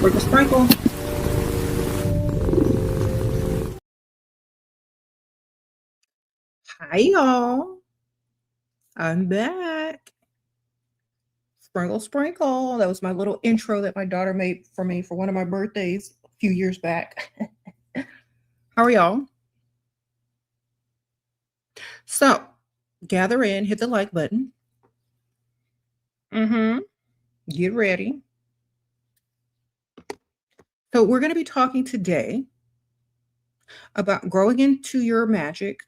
Sprinkle, sprinkle. Hi, y'all. I'm back. Sprinkle, sprinkle. That was my little intro that my daughter made for me for one of my birthdays a few years back. How are y'all? So, gather in, hit the like button. Get ready. So, we're going to be talking today about growing into your magic,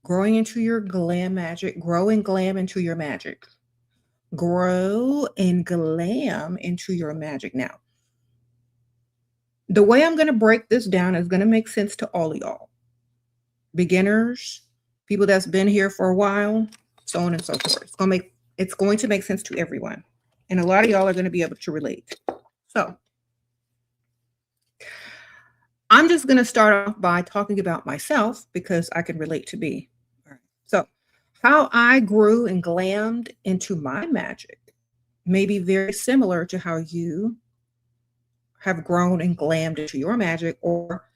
growing into your glam magic, growing glam into your magic. Grow and glam into your magic. Now, the way I'm going to break this down is going to make sense to all of y'all. Beginners, people that's been here for a while, so on and so forth. It's going to make sense to everyone. And a lot of y'all are going to be able to relate. So, I'm just going to start off by talking about myself because I can relate to me. All right. So, how I grew and glammed into my magic may be very similar to how you have grown and glammed into your magic, or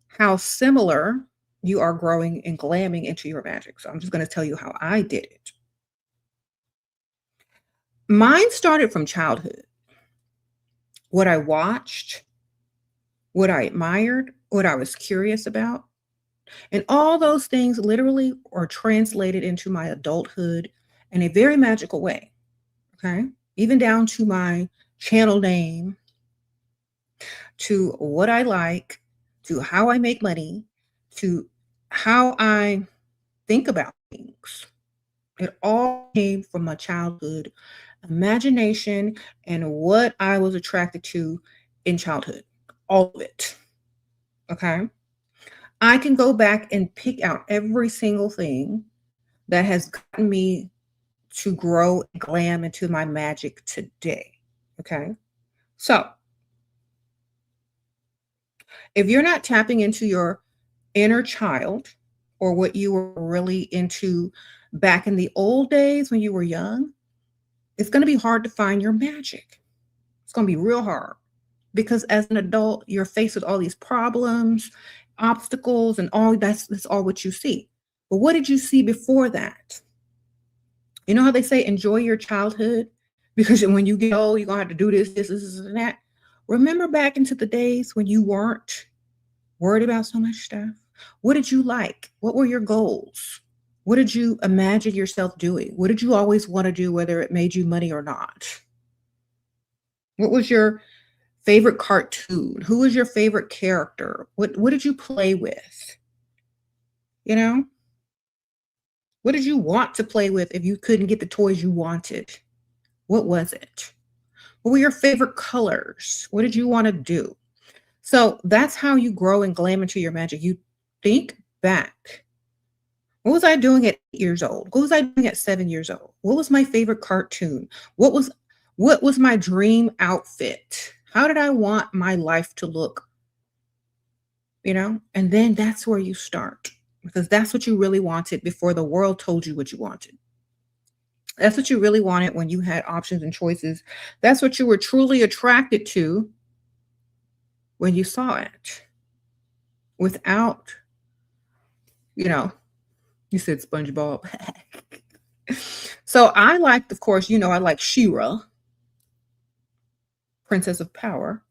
how similar you are growing and glamming into your magic. So I'm just going to tell you how I did it. Mine started from childhood. What I watched, what I admired, what I was curious about, and all those things literally are translated into my adulthood in a very magical way. Okay. Even down to my channel name, to what I like, to how I make money, to how I think about things. It all came from my childhood imagination and what I was attracted to in childhood. All of it. Okay. I can go back and pick out every single thing that has gotten me to grow and glam into my magic today. Okay. So, if you're not tapping into your inner child or what you were really into back in the old days when you were young, it's going to be hard to find your magic. It's going to be real hard because as an adult, you're faced with all these problems, obstacles, and all that's all what you see. But what did you see before that? You know how they say enjoy your childhood? Because when you get old, you're going to have to do this, and that. Remember back into the days when you weren't worried about so much stuff? What did you like? What were your goals? What did you imagine yourself doing? What did you always want to do, whether it made you money or not? What was your favorite cartoon? Who was your favorite character? What did you play with? You know? What did you want to play with if you couldn't get the toys you wanted? What was it? What were your favorite colors? What did you want to do? So that's how you grow and glam into your magic. You think back. What was I doing at 8 years old? What was I doing at 7 years old? What was my favorite cartoon? What was my dream outfit? How did I want my life to look? You know, and then that's where you start because that's what you really wanted before the world told you what you wanted. That's what you really wanted when you had options and choices. That's what you were truly attracted to when you saw it without, you said SpongeBob. So I liked, of course, I like SHERA, Princess of Power.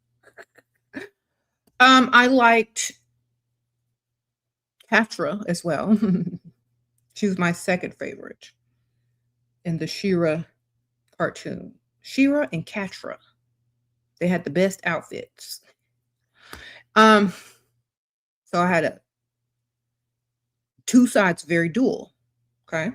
I liked Catra as well. She was my second favorite in the SHERA cartoon. SHERA and Catra. They had the best outfits. So I had two sides, very dual. Okay.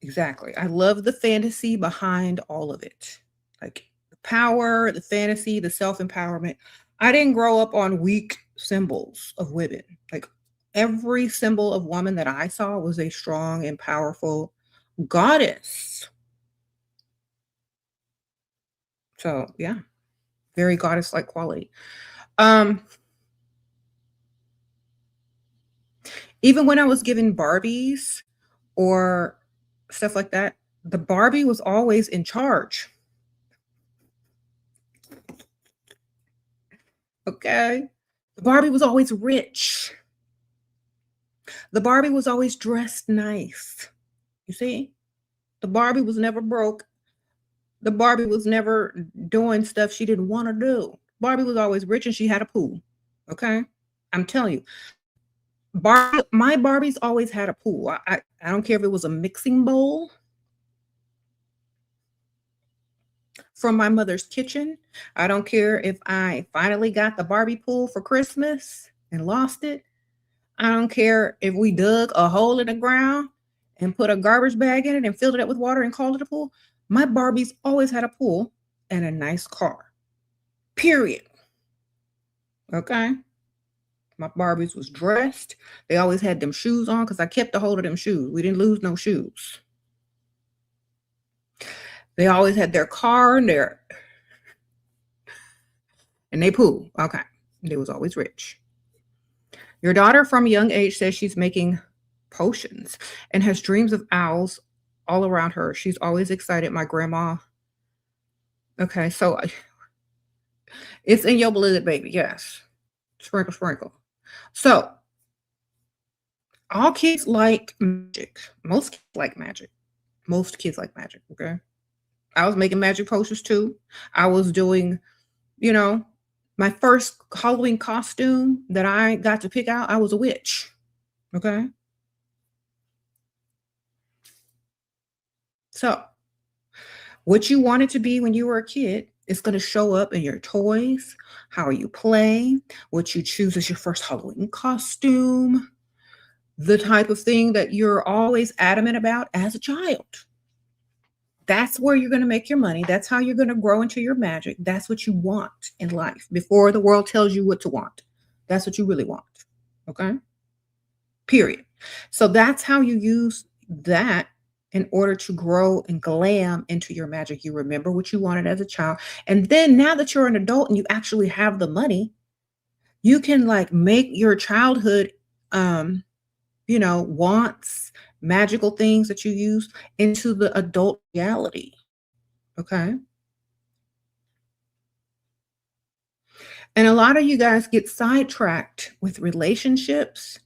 Exactly. I love the fantasy behind all of it. Like the power, the fantasy, the self-empowerment. I didn't grow up on weak symbols of women. Like every symbol of woman that I saw was a strong and powerful goddess. So yeah, very goddess-like quality. Even when I was given Barbies or stuff like that, the Barbie was always in charge. Okay? The Barbie was always rich. The Barbie was always dressed nice. You see? The Barbie was never broke. The Barbie was never doing stuff she didn't want to do. Barbie was always rich and she had a pool. Okay? I'm telling you, my Barbies always had a pool. I don't care if it was a mixing bowl from my mother's kitchen. I don't care if I finally got the Barbie pool for Christmas and lost it. I don't care if we dug a hole in the ground and put a garbage bag in it and filled it up with water and called it a pool. My Barbies always had a pool and a nice car. Period. Okay? My Barbies was dressed. They always had them shoes on because I kept a hold of them shoes. We didn't lose no shoes. They always had their car and they pool. Okay. They was always rich. Your daughter from a young age says she's making potions and has dreams of owls all around her. She's always excited. My grandma. Okay, so it's in your blood, baby. Yes. Sprinkle, sprinkle. So all kids like magic. Most kids like magic. Most kids like magic. Okay. I was making magic potions too. I was doing, my first Halloween costume that I got to pick out, I was a witch. Okay. So what you wanted to be when you were a kid is going to show up in your toys, how you play, what you choose as your first Halloween costume, the type of thing that you're always adamant about as a child. That's where you're going to make your money. That's how you're going to grow into your magic. That's what you want in life before the world tells you what to want. That's what you really want. Okay? Period. So that's how you use that in order to grow and glam into your magic. You remember what you wanted as a child. And then now that you're an adult and you actually have the money, you can like make your childhood wants, magical things that you use into the adult reality. Okay. And a lot of you guys get sidetracked with relationships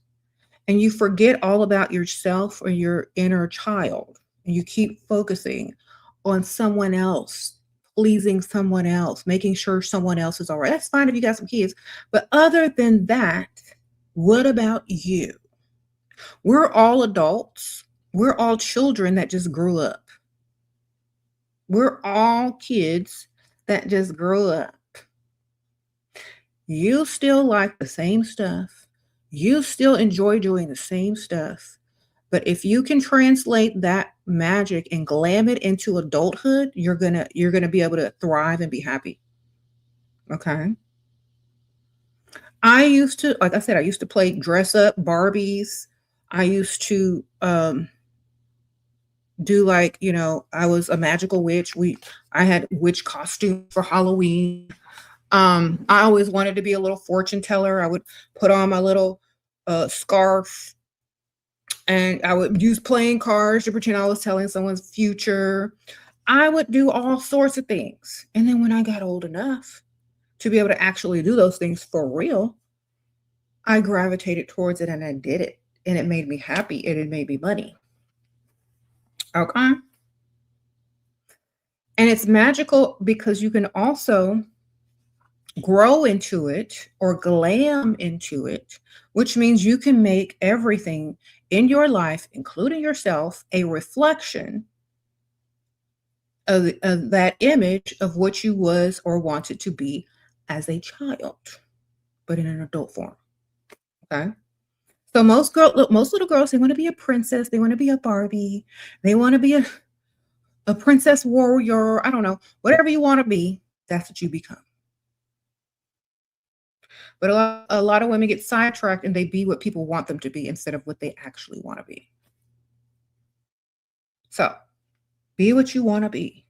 and you forget all about yourself or your inner child. And you keep focusing on someone else, pleasing someone else, making sure someone else is all right. That's fine if you got some kids. But other than that, what about you? We're all adults. We're all children that just grew up. We're all kids that just grew up. You still like the same stuff. You still enjoy doing the same stuff. But if you can translate that magic and glam it into adulthood, you're gonna be able to thrive and be happy. Okay. I used to, like I said, I used to play dress up Barbies. I used to do like, I was a magical witch. I had witch costume for Halloween. I always wanted to be a little fortune teller. I would put on my little scarf and I would use playing cards to pretend I was telling someone's future. I would do all sorts of things. And then when I got old enough to be able to actually do those things for real, I gravitated towards it and I did it. And it made me happy and it made me money. Okay. And it's magical because you can also grow into it or glam into it, which means you can make everything in your life, including yourself, a reflection of that image of what you was or wanted to be as a child, but in an adult form. Okay. So most little girls, they want to be a princess. They want to be a Barbie. They want to be a princess warrior. I don't know. Whatever you want to be, that's what you become. But a lot of women get sidetracked and they be what people want them to be instead of what they actually want to be. So be what you want to be.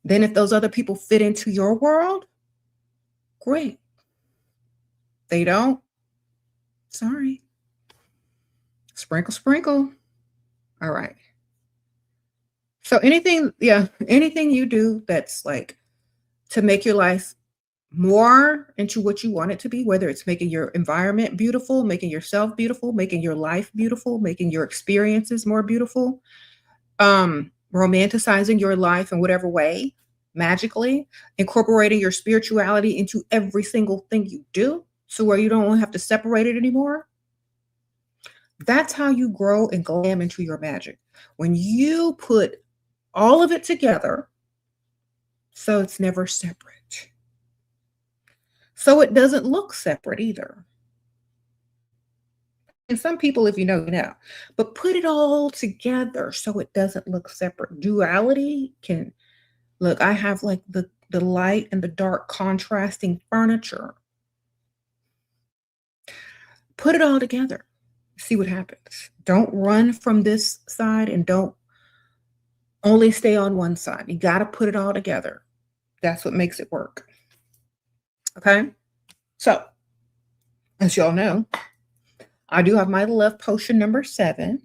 Then if those other people fit into your world, great. They don't. Sorry. Sprinkle, sprinkle. All right. So anything, yeah, anything you do that's like to make your life more into what you want it to be, whether it's making your environment beautiful, making yourself beautiful, making your life beautiful, making your experiences more beautiful, romanticizing your life in whatever way, magically, incorporating your spirituality into every single thing you do, so where you don't have to separate it anymore. That's how you grow and glam into your magic. When you put all of it together, so it's never separate. So it doesn't look separate either. And some people, if you know, you know, but put it all together so it doesn't look separate. Duality can look, I have like the light and the dark contrasting furniture. Put it all together. See what happens. Don't run from this side and don't only stay on one side. You got to put it all together. That's what makes it work. Okay. So, as y'all know, I do have my love potion number 7.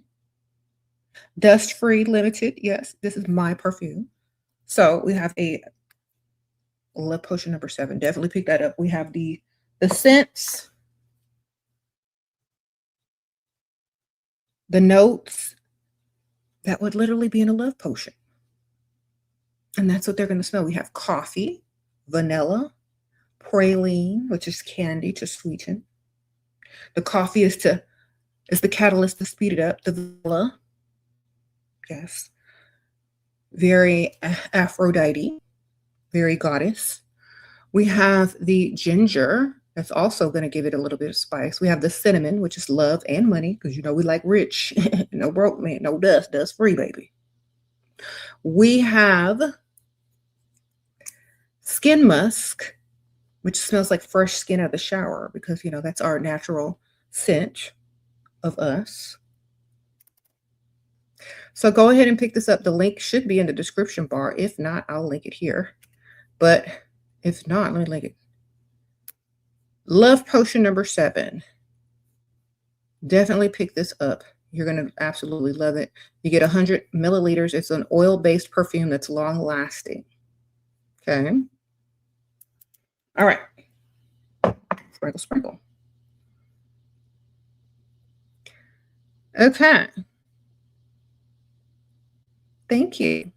Dust Free Limited. Yes, this is my perfume. So we have a love potion number 7. Definitely pick that up. We have the scents, the notes that would literally be in a love potion. And that's what they're going to smell. We have coffee, vanilla, praline, which is candy to sweeten. The coffee is the catalyst to speed it up. The vanilla, yes, very Aphrodite, very goddess. We have the ginger. That's also going to give it a little bit of spice. We have the cinnamon, which is love and money, because you know we like rich. No broke man, no dust free, baby. We have skin musk, which smells like fresh skin out of the shower, because you know that's our natural scent of us. So go ahead and pick this up. The link should be in the description bar. If not, I'll link it here. But if not, let me link it. Love potion number 7. Definitely pick this up. You're going to absolutely love it. You get 100 milliliters. It's an oil-based perfume that's long-lasting. Okay. All right. Sprinkle, sprinkle. Okay. Thank you.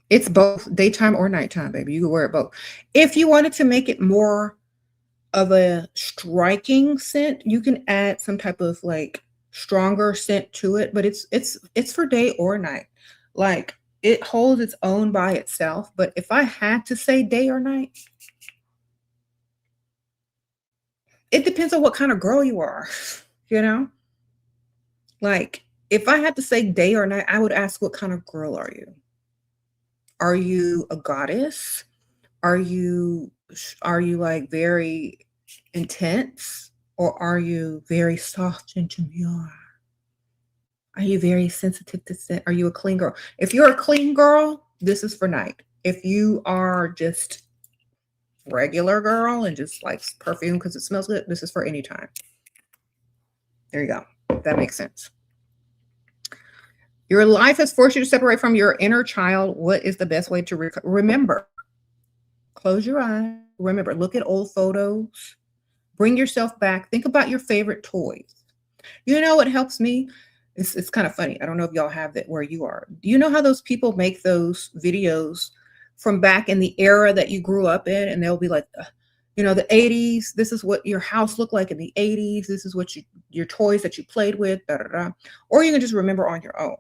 It's both daytime or nighttime, baby. You can wear it both. If you wanted to make it more of a striking scent, you can add some type of like stronger scent to it, but it's for day or night. Like it holds its own by itself. But if I had to say day or night, it depends on what kind of girl you are, you know? Like if I had to say day or night, I would ask, what kind of girl are you? Are you a goddess? Are you like very intense, or are you very soft and demure? Are you very sensitive to scent? Are you a clean girl? If you're a clean girl, this is for night. If you are just regular girl and just likes perfume because it smells good, this is for any time. There you go. That makes sense. Your life has forced you to separate from your inner child. What is the best way to remember? Close your eyes. Remember, look at old photos. Bring yourself back. Think about your favorite toys. You know what helps me? It's kind of funny. I don't know if y'all have that where you are. Do you know how those people make those videos from back in the era that you grew up in? And they'll be like, you know, the 80s. This is what your house looked like in the 80s. This is what your toys that you played with. Da, da, da. Or you can just remember on your own.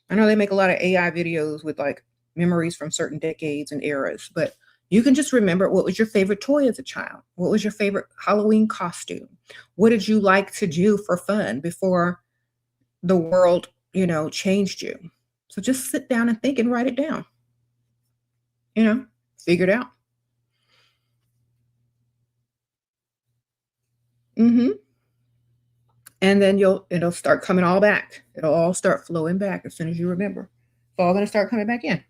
I know they make a lot of AI videos with like memories from certain decades and eras, but you can just remember, what was your favorite toy as a child? What was your favorite Halloween costume? What did you like to do for fun before the world, you know, changed you? So just sit down and think and write it down. You know, figure it out. And then it'll start coming all back. It'll all start flowing back as soon as you remember. It's all going to start coming back in.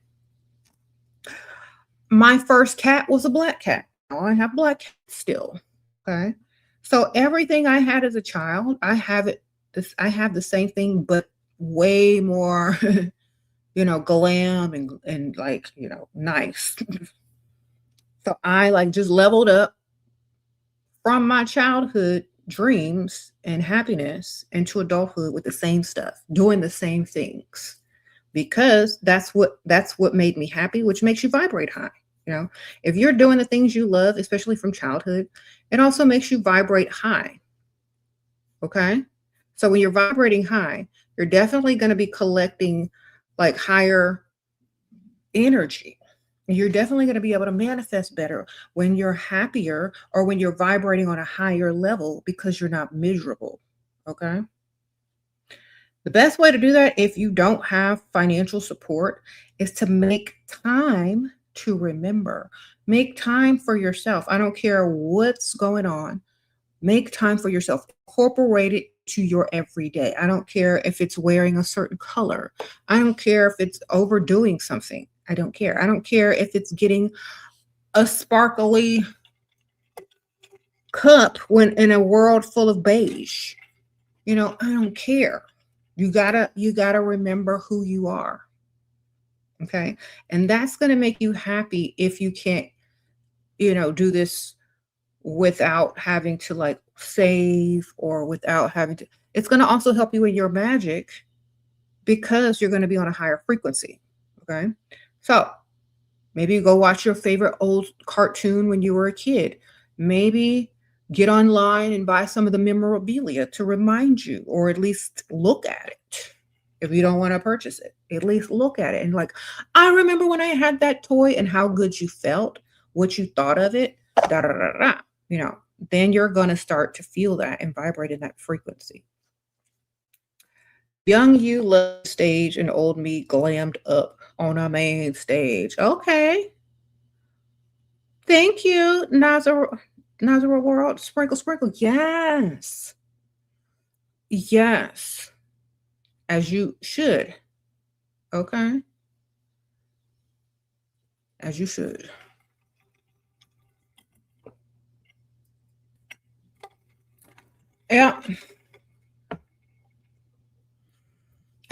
My first cat was a black cat. Now I have black cats still. Okay. So everything I had as a child, I have it this, I have the same thing, but way more, glam and like, nice. So I like just leveled up from my childhood dreams and happiness into adulthood with the same stuff, doing the same things because that's what made me happy, which makes you vibrate high. If you're doing the things you love, especially from childhood, it also makes you vibrate high. Okay? So when you're vibrating high, you're definitely going to be collecting like higher energy. You're definitely going to be able to manifest better when you're happier or when you're vibrating on a higher level because you're not miserable. Okay. The best way to do that, if you don't have financial support, is to make time to remember. Make time for yourself. I don't care what's going on. Make time for yourself. Incorporate it to your everyday. I don't care if it's wearing a certain color. I don't care if it's overdoing something. I don't care. I don't care if it's getting a sparkly cup when in a world full of beige. I don't care. You gotta remember who you are. Okay. And that's going to make you happy if you can't, do this without having to like save or without having to. It's going to also help you in your magic because you're going to be on a higher frequency. Okay. So maybe go watch your favorite old cartoon when you were a kid. Maybe get online and buy some of the memorabilia to remind you, or at least look at it. If you don't want to purchase it, at least look at it and like, I remember when I had that toy and how good you felt, what you thought of it, da da da da. Then you're going to start to feel that and vibrate in that frequency. Young you loved stage and old me glammed up on a main stage. Okay. Thank you, Nazareth World. Sprinkle, sprinkle. Yes. Yes. As you should. Okay. As you should. Yeah.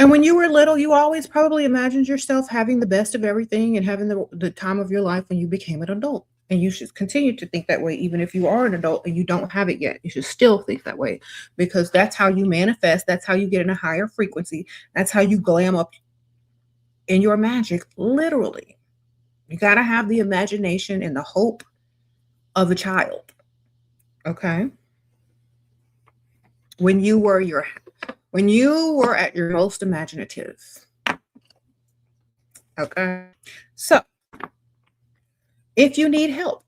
And when you were little, you always probably imagined yourself having the best of everything and having the time of your life when you became an adult. And you should continue to think that way, even if you are an adult and you don't have it yet. You should still think that way because that's how you manifest. That's how you get in a higher frequency. That's how you glam up in your magic, literally. You got to have the imagination and the hope of a child. Okay. When you were at your most imaginative. Okay. So if you need help,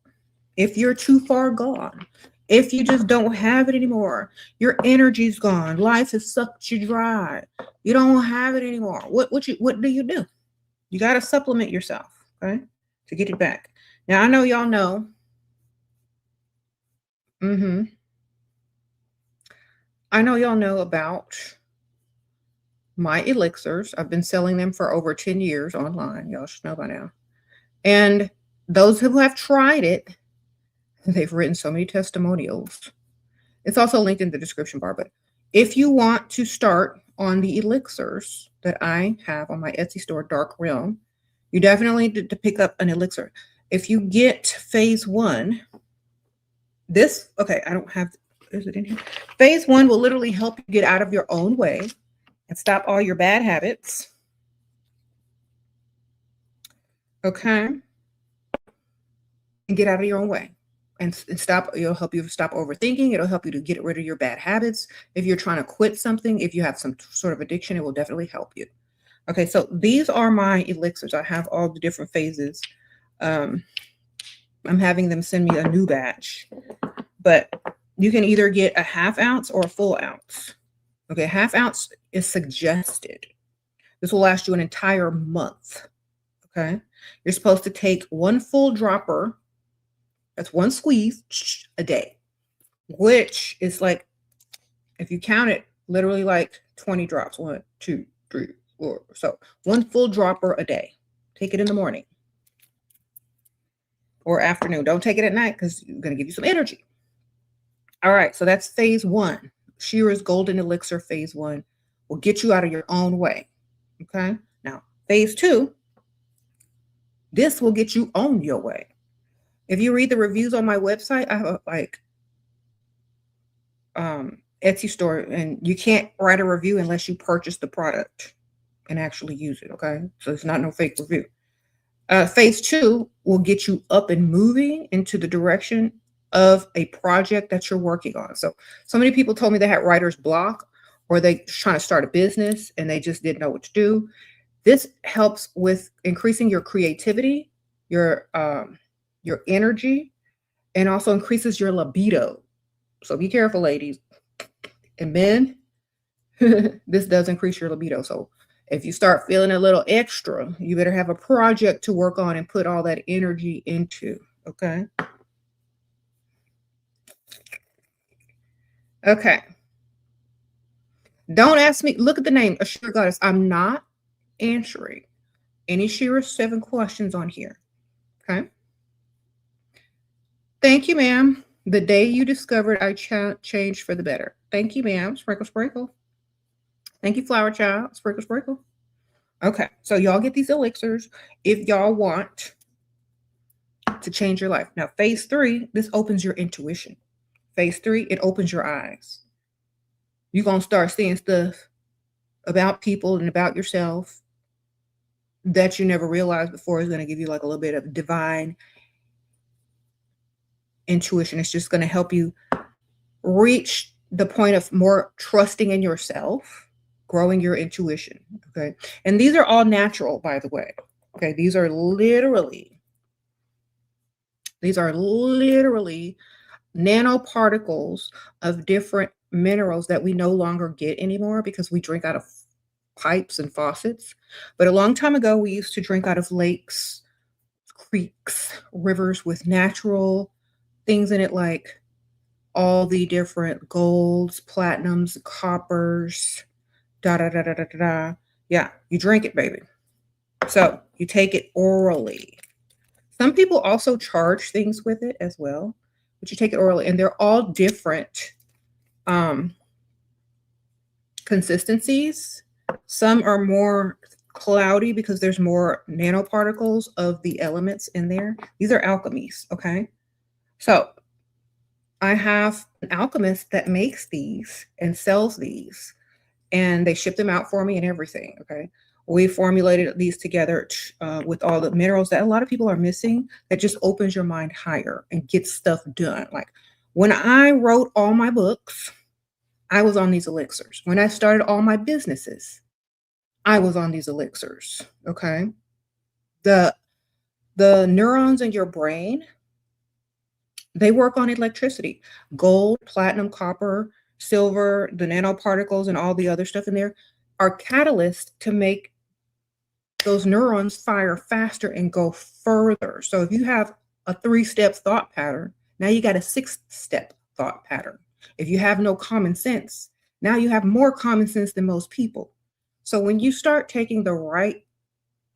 if you're too far gone, if you just don't have it anymore, your energy's gone, life has sucked you dry, you don't have it anymore. What do? You got to supplement yourself, okay, to get it back. Now I know y'all know. I know y'all know about my elixirs. I've been selling them for over 10 years online. Y'all should know by now. And those who have tried it, they've written so many testimonials. It's also linked in the description bar. But if you want to start on the elixirs that I have on my Etsy store, Dark Realm, you definitely need to pick up an elixir. If you get phase 1, I don't have, is it in here? Phase 1 will literally help you get out of your own way and stop all your bad habits. Okay. And get out of your own way and stop. It'll help you stop overthinking. It'll help you to get rid of your bad habits. If you're trying to quit something, if you have some sort of addiction, it will definitely help you. Okay, so these are my elixirs. I have all the different phases. I'm having them send me a new batch, but you can either get a 1/2 ounce or a full ounce. Okay, 1/2 ounce is suggested. This will last you an entire month. Okay, you're supposed to take 1 full dropper. That's 1 squeeze a day, which is like, if you count it, literally like 20 drops. 1, 2, 3, 4. So 1 full dropper a day. Take it in the morning or afternoon. Don't take it at night because it's going to give you some energy. All right, so that's phase 1. SHERA's Golden Elixir Phase 1 will get you out of your own way. Okay? Now, Phase 2, this will get you on your way. If you read the reviews on my website, I have a Etsy store, and you can't write a review unless you purchase the product and actually use it. Okay? So it's not no fake review. Phase 2 will get you up and moving into the direction of a project that you're working on. So many people told me they had writer's block, or they trying to start a business and they just didn't know what to do. This helps with increasing your creativity, your energy, and also increases your libido. So be careful, ladies and men. This does increase your libido. So if you start feeling a little extra, you better have a project to work on and put all that energy into. Okay. Okay. Don't ask me. Look at the name, Assure Goddess. I'm not answering any SheraSeven questions on here. Okay. Thank you, ma'am. The day you discovered I changed for the better. Thank you, ma'am. Sprinkle, sprinkle. Thank you, Flower Child. Sprinkle, sprinkle. Okay. So y'all get these elixirs if y'all want to change your life. Now, Phase 3, this opens your intuition. Phase 3, it opens your eyes. You're going to start seeing stuff about people and about yourself that you never realized before. Is going to give you like a little bit of divine intuition. It's just going to help you reach the point of more trusting in yourself, growing your intuition. Okay. And these are all natural, by the way. Okay. These are literally nanoparticles of different minerals that we no longer get anymore because we drink out of pipes and faucets. But a long time ago, we used to drink out of lakes, creeks, rivers with natural things in it, like all the different golds, platinums, coppers, da. Yeah, you drink it, baby. So you take it orally. Some people also charge things with it as well, but you take it orally, and they're all different consistencies. Some are more cloudy because there's more nanoparticles of the elements in there. These are alchemies, okay? So I have an alchemist that makes these and sells these, and they ship them out for me and everything, okay? We formulated these together with all the minerals that a lot of people are missing, that just opens your mind higher and gets stuff done. Like when I wrote all my books, I was on these elixirs. When I started all my businesses, I was on these elixirs, okay? The neurons in your brain, they work on electricity. Gold, platinum, copper, silver, the nanoparticles and all the other stuff in there are catalysts to make those neurons fire faster and go further. So if you have a 3-step thought pattern, now you got a 6-step thought pattern. If you have no common sense, now you have more common sense than most people. So when you start taking the right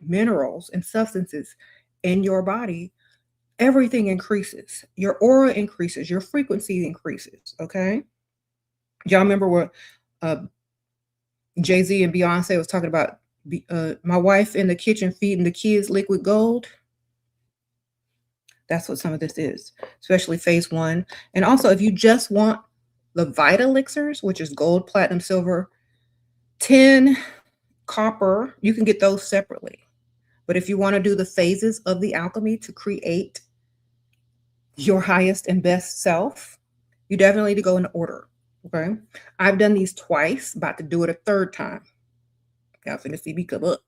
minerals and substances in your body, everything increases. Your aura increases. Your frequency increases, okay? Y'all remember what Jay-Z and Beyonce was talking about? My wife in the kitchen feeding the kids liquid gold. That's what some of this is, especially Phase 1. And also, if you just want the Vita elixirs, which is gold, platinum, silver, tin, copper, you can get those separately. But if you want to do the phases of the alchemy to create your highest and best self, you definitely need to go in order. Okay. I've done these twice, about to do it a 3rd time. Y'all finna see me come up.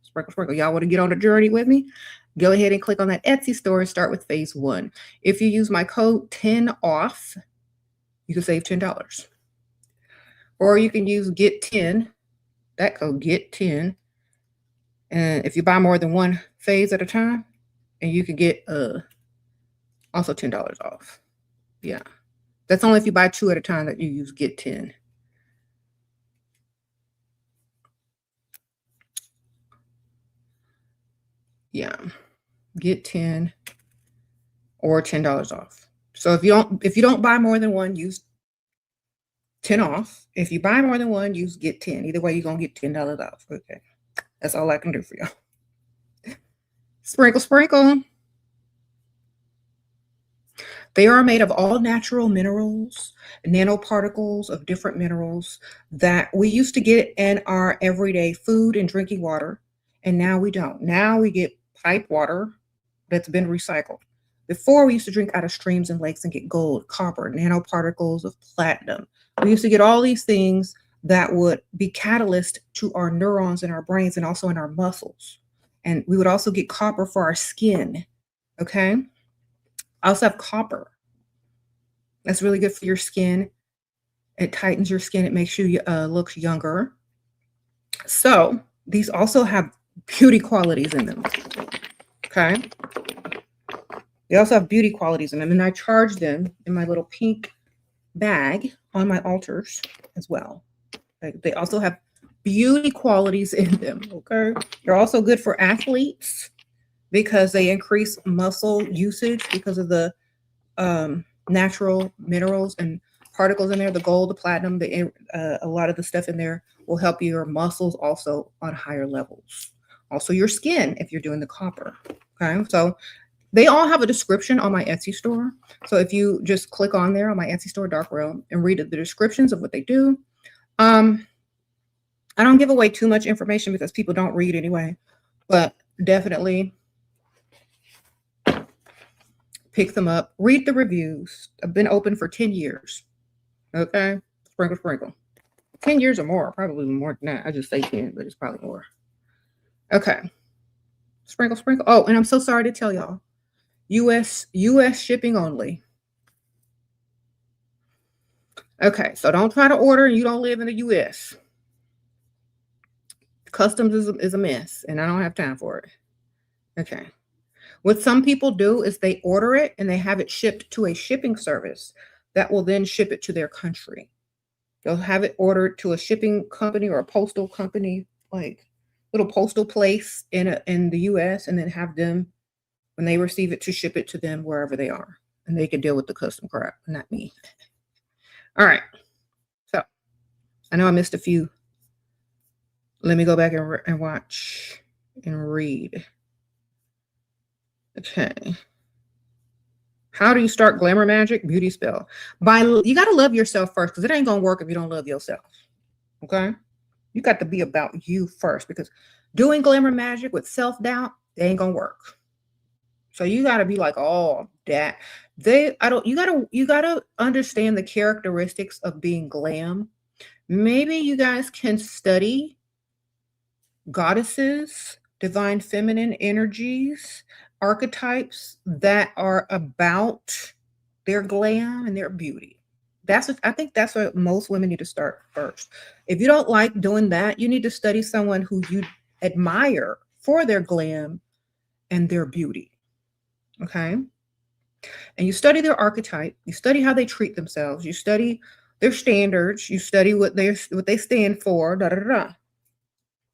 Sprinkle, sprinkle. Y'all want to get on the journey with me? Go ahead and click on that Etsy store and start with Phase 1. If you use my code 10OFF, you can save $10. Or you can use Get 10, that code Get 10. And if you buy more than one phase at a time, and you can get also $10 off. Yeah. That's only if you buy 2 at a time that you use Get 10. Yeah. Get 10 or $10 off. So if you don't buy more than one, use 10 off. If you buy more than one, you get 10. Either way, you're going to get $10 off. Okay. That's all I can do for y'all. Sprinkle, sprinkle. They are made of all natural minerals, nanoparticles of different minerals that we used to get in our everyday food and drinking water, and now we don't. Now we get pipe water that's been recycled. Before, we used to drink out of streams and lakes and get gold, copper, nanoparticles of platinum. We used to get all these things that would be catalyst to our neurons in our brains and also in our muscles. And we would also get copper for our skin. Okay. I also have copper. That's really good for your skin. It tightens your skin. It makes you look younger. So these also have beauty qualities in them. Okay. They also have beauty qualities in them. And I charge them in my little pink bag on my altars as well. They also have beauty qualities in them. Okay. They're also good for athletes because they increase muscle usage because of the natural minerals and particles in there, the gold, the platinum, a lot of the stuff in there will help your muscles also on higher levels. Also your skin if you're doing the copper. Okay, so they all have a description on my Etsy store. So if you just click on there on my Etsy store, Dark Realm, and read the descriptions of what they do. I don't give away too much information because people don't read anyway, but definitely pick them up, read the reviews. I've been open for 10 years. Okay. Sprinkle, sprinkle. 10 years or more, probably more than that. I just say 10, but it's probably more. Okay. Sprinkle, sprinkle. Oh, and I'm so sorry to tell y'all. US shipping only. Okay, so don't try to order and you don't live in the US. Customs is a mess, and I don't have time for it. Okay. What some people do is they order it and they have it shipped to a shipping service that will then ship it to their country. They'll have it ordered to a shipping company or a postal company, like little postal place in the US, and then have them, when they receive it, to ship it to them wherever they are. And they can deal with the custom crap, not me. All right. So I know I missed a few. Let me go back and watch and read. Okay. How do you start glamour magic beauty spell? You got to love yourself first, because it ain't going to work if you don't love yourself. Okay. You got to be about you first, because doing glamour magic with self-doubt, it ain't going to work. So you got to be like, oh, that you got to understand the characteristics of being glam. Maybe you guys can study goddesses, divine feminine energies, archetypes that are about their glam and their beauty. I think that's what most women need to start first. If you don't like doing that, you need to study someone who you admire for their glam and their beauty. Okay. And you study their archetype, you study how they treat themselves, you study their standards, you study what they stand for, da da da.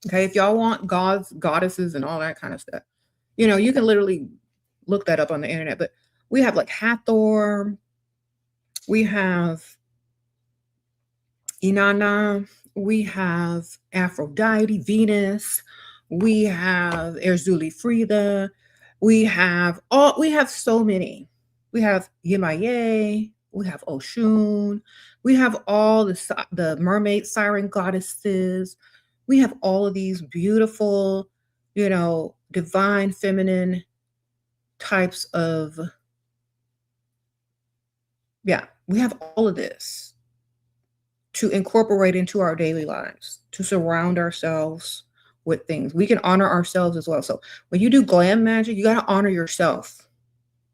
Okay, if y'all want gods, goddesses, and all that kind of stuff, you can literally look that up on the internet. But we have like Hathor, we have Inanna, we have Aphrodite, Venus, we have Erzuli Frida, we have so many. We have Yemaye, we have Oshun, we have all the mermaid siren goddesses. We have all of these beautiful, divine feminine types of, we have all of this to incorporate into our daily lives, to surround ourselves with things. We can honor ourselves as well. So when you do glam magic, you got to honor yourself.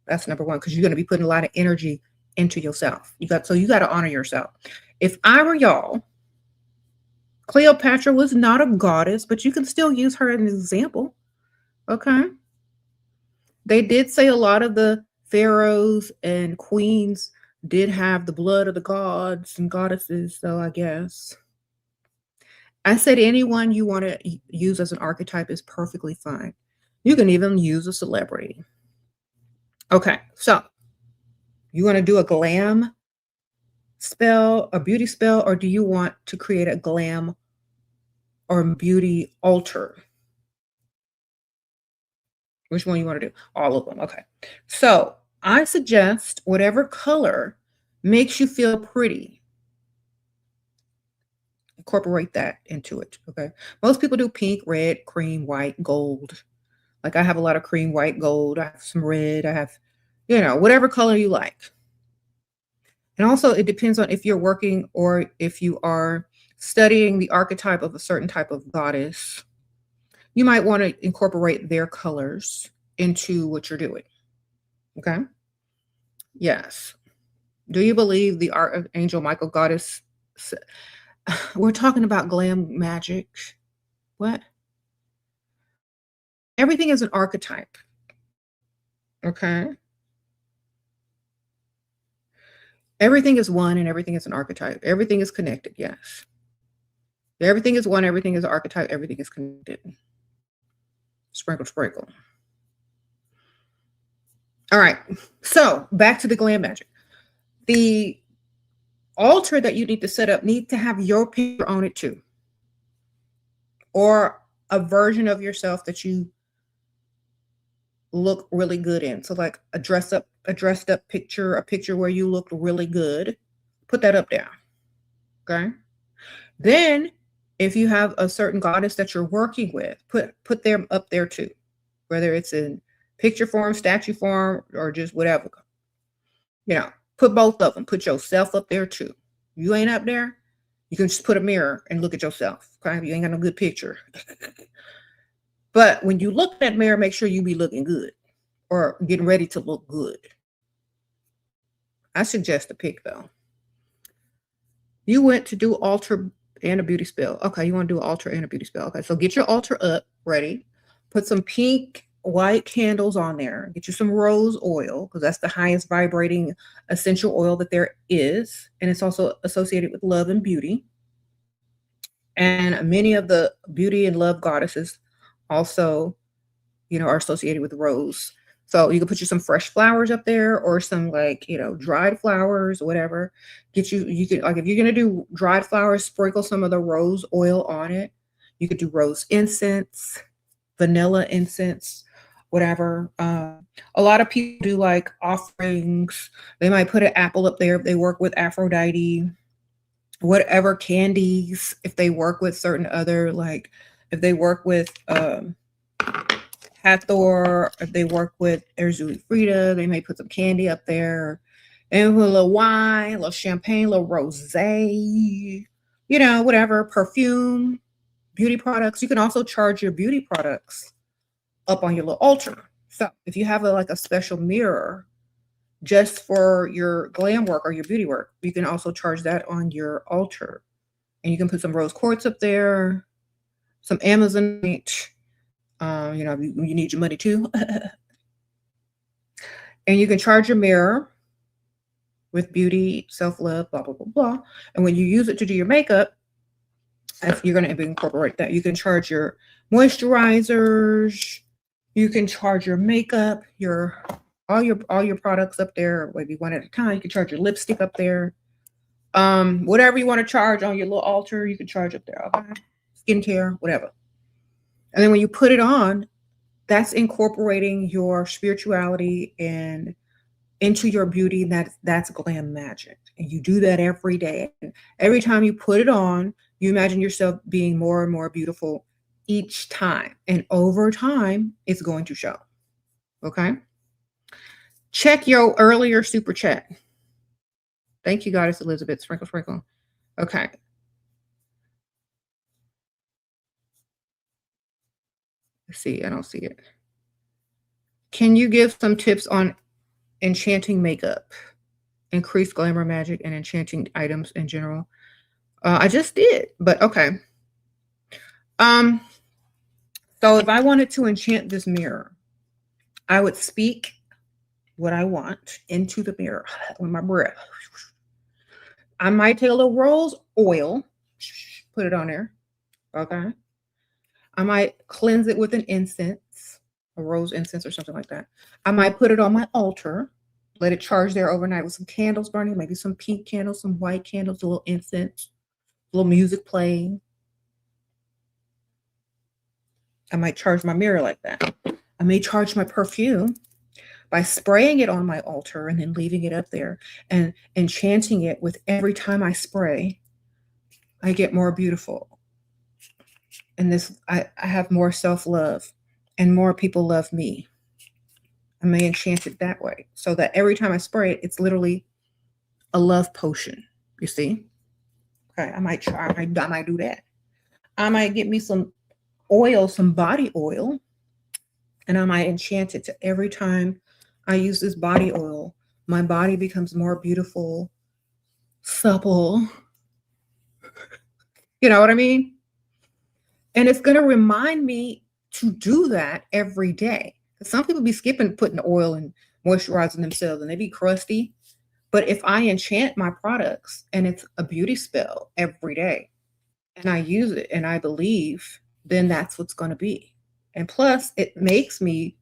That's number one, because you're going to be putting a lot of energy into yourself. You got to honor yourself. If I were y'all, Cleopatra was not a goddess, but you can still use her as an example. Okay. They did say a lot of the pharaohs and queens did have the blood of the gods and goddesses. So I guess I said anyone you want to use as an archetype is perfectly fine. You can even use a celebrity. Okay. So you want to do a glam spell, a beauty spell, or do you want to create a glam or beauty altar? Which one you want to do? All of them. Okay. So I suggest whatever color makes you feel pretty. Incorporate that into it. Okay. Most people do pink, red, cream, white, gold. Like I have a lot of cream, white, gold. I have some red. I have, whatever color you like. And also it depends on if you're working or if you are studying the archetype of a certain type of goddess. You might want to incorporate their colors into what you're doing. Okay. Yes. Do you believe the Archangel Michael goddess? We're talking about glam magic. What? Everything is an archetype. Okay. Everything is one and everything is an archetype. Everything is connected. Yes. Everything is one. Everything is an archetype. Everything is connected. Sprinkle, sprinkle. All right. So back to the glam magic. The altar that you need to set up need to have your picture on it too, or a version of yourself that you look really good in. So like a dressed up picture, a picture where you look really good, put that up there. Okay. Then if you have a certain goddess that you're working with, put them up there too, whether it's in picture form, statue form, or just whatever. Put both of them. Put yourself up there too. You ain't up there, you can just put a mirror and look at yourself. Okay? You ain't got no good picture. But when you look at that mirror, make sure you be looking good or getting ready to look good. I suggest a pick though. You went to do altar and a beauty spell. Okay, you want to do an altar and a beauty spell. Okay, so get your altar up, ready. Put some pink, white candles on there. Get you some rose oil because that's the highest vibrating essential oil that there is. And it's also associated with love and beauty. And many of the beauty and love goddesses also, are associated with rose. So you can put you some fresh flowers up there or some dried flowers, whatever. You can, like, if you're going to do dried flowers, sprinkle some of the rose oil on it. You could do rose incense, vanilla incense, whatever. A lot of people do like offerings. They might put an apple up there if they work with Aphrodite, whatever candies, if they work with certain other, like if they work with Hathor, if they work with Erzuli Frida, they may put some candy up there and a little wine, a little champagne, a little rosé, whatever, perfume, beauty products. You can also charge your beauty products up on your little altar. So if you have a special mirror just for your glam work or your beauty work, you can also charge that on your altar. And you can put some rose quartz up there, some Amazonite, you need your money too. And you can charge your mirror with beauty, self-love, blah, blah, blah, blah. And when you use it to do your makeup, you're going to incorporate that. You can charge your moisturizers. You can charge your makeup, all your products up there, maybe one at a time. You can charge your lipstick up there. Whatever you want to charge on your little altar, you can charge up there. Okay? Skincare, whatever. And then when you put it on, that's incorporating your spirituality and into your beauty. That's glam magic. And you do that every day. And every time you put it on, you imagine yourself being more and more beautiful each time. And over time, it's going to show. Okay? Check your earlier super chat. Thank you, Goddess Elizabeth. Sprinkle, sprinkle. Okay. Let's see. I don't see it. Can you give some tips on enchanting makeup, increased glamour magic, and enchanting items in general? I just did, but okay. So if I wanted to enchant this mirror, I would speak what I want into the mirror with my breath. I might take a little rose oil, put it on there. Okay. I might cleanse it with an incense, a rose incense or something like that. I might put it on my altar. Let it charge there overnight with some candles burning, maybe some pink candles, some white candles, a little incense, a little music playing. I might charge my mirror like that. I may charge my perfume by spraying it on my altar and then leaving it up there and enchanting it with every time I spray, I get more beautiful. And this, I have more self-love and more people love me. I may enchant it that way so that every time I spray it, it's literally a love potion. You see? Okay, I might try, I might do that. I might get me some oil, some body oil, and I might enchant it to every time I use this body oil, my body becomes more beautiful, supple. You know what I mean? And it's going to remind me to do that every day. Some people be skipping putting oil and moisturizing themselves and they be crusty. But if I enchant my products and it's a beauty spell every day and I use it and I believe, then that's what's going to be. And plus, it makes me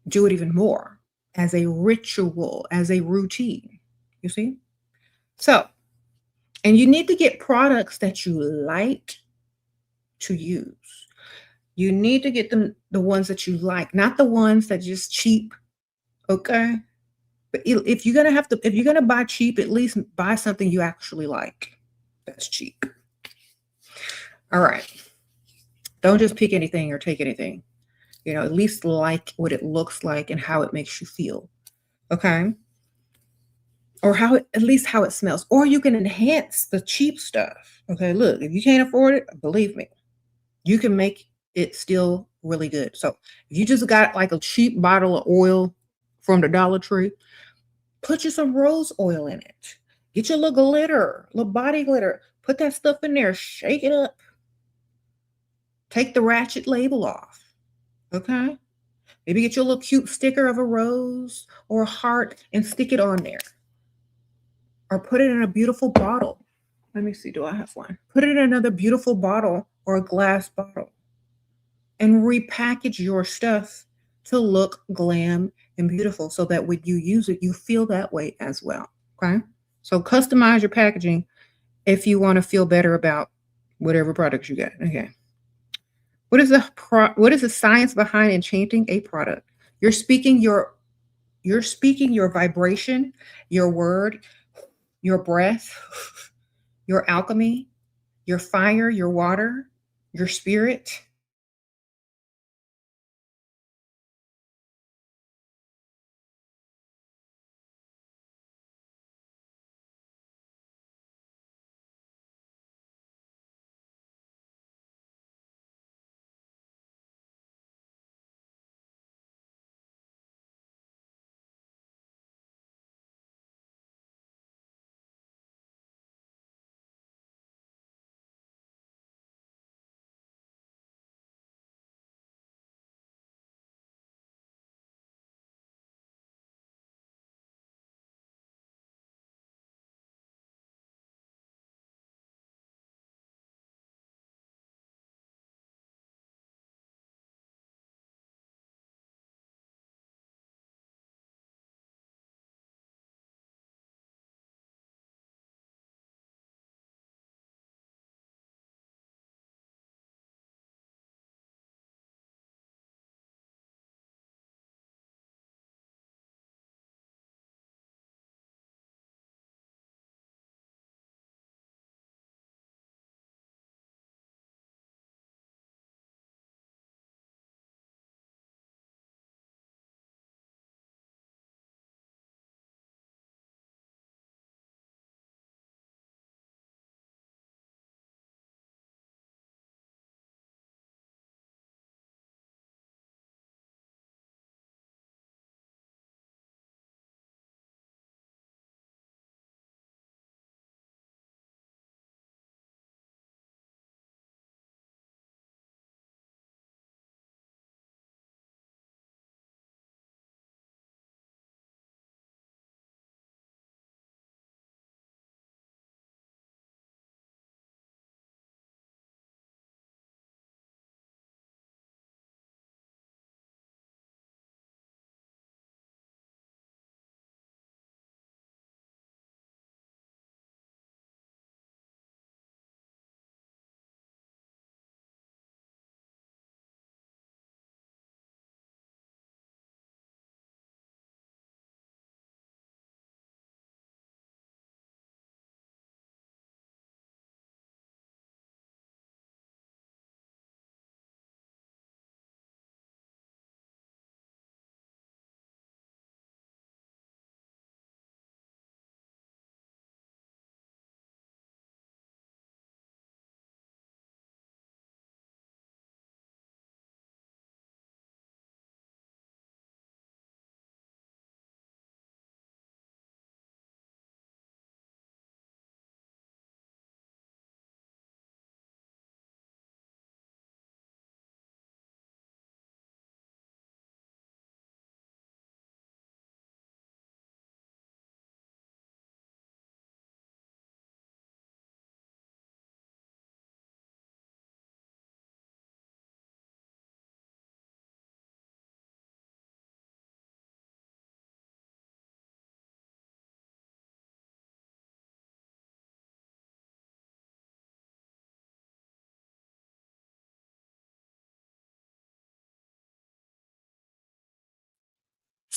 do it even more as a ritual, as a routine. You see? So, and you need to get products that you like to use. You need to get them the ones that you like, not the ones that just cheap. Okay. But if you're gonna have to, if you're gonna buy cheap, at least buy something you actually like. That's cheap. All right. Don't just pick anything or take anything. You know, at least like what it looks like and how it makes you feel. Okay. Or how it, at least how it smells. Or you can enhance the cheap stuff. Okay. Look, if you can't afford it, believe me, you can make it still really good. So if you just got like a cheap bottle of oil from the Dollar Tree, put you some rose oil in it. Get your little glitter, little body glitter. Put that stuff in there, shake it up. Take the ratchet label off. Okay? Maybe get your little cute sticker of a rose or a heart and stick it on there. Or put it in a beautiful bottle. Let me see, do I have one? Put it in another beautiful bottle or a glass bottle and repackage your stuff to look glam and beautiful so that when you use it, you feel that way as well. Okay. So customize your packaging if you want to feel better about whatever products you get. Okay. What is the science behind enchanting a product? You're speaking your vibration, your word, your breath, your alchemy, your fire, your water, your spirit.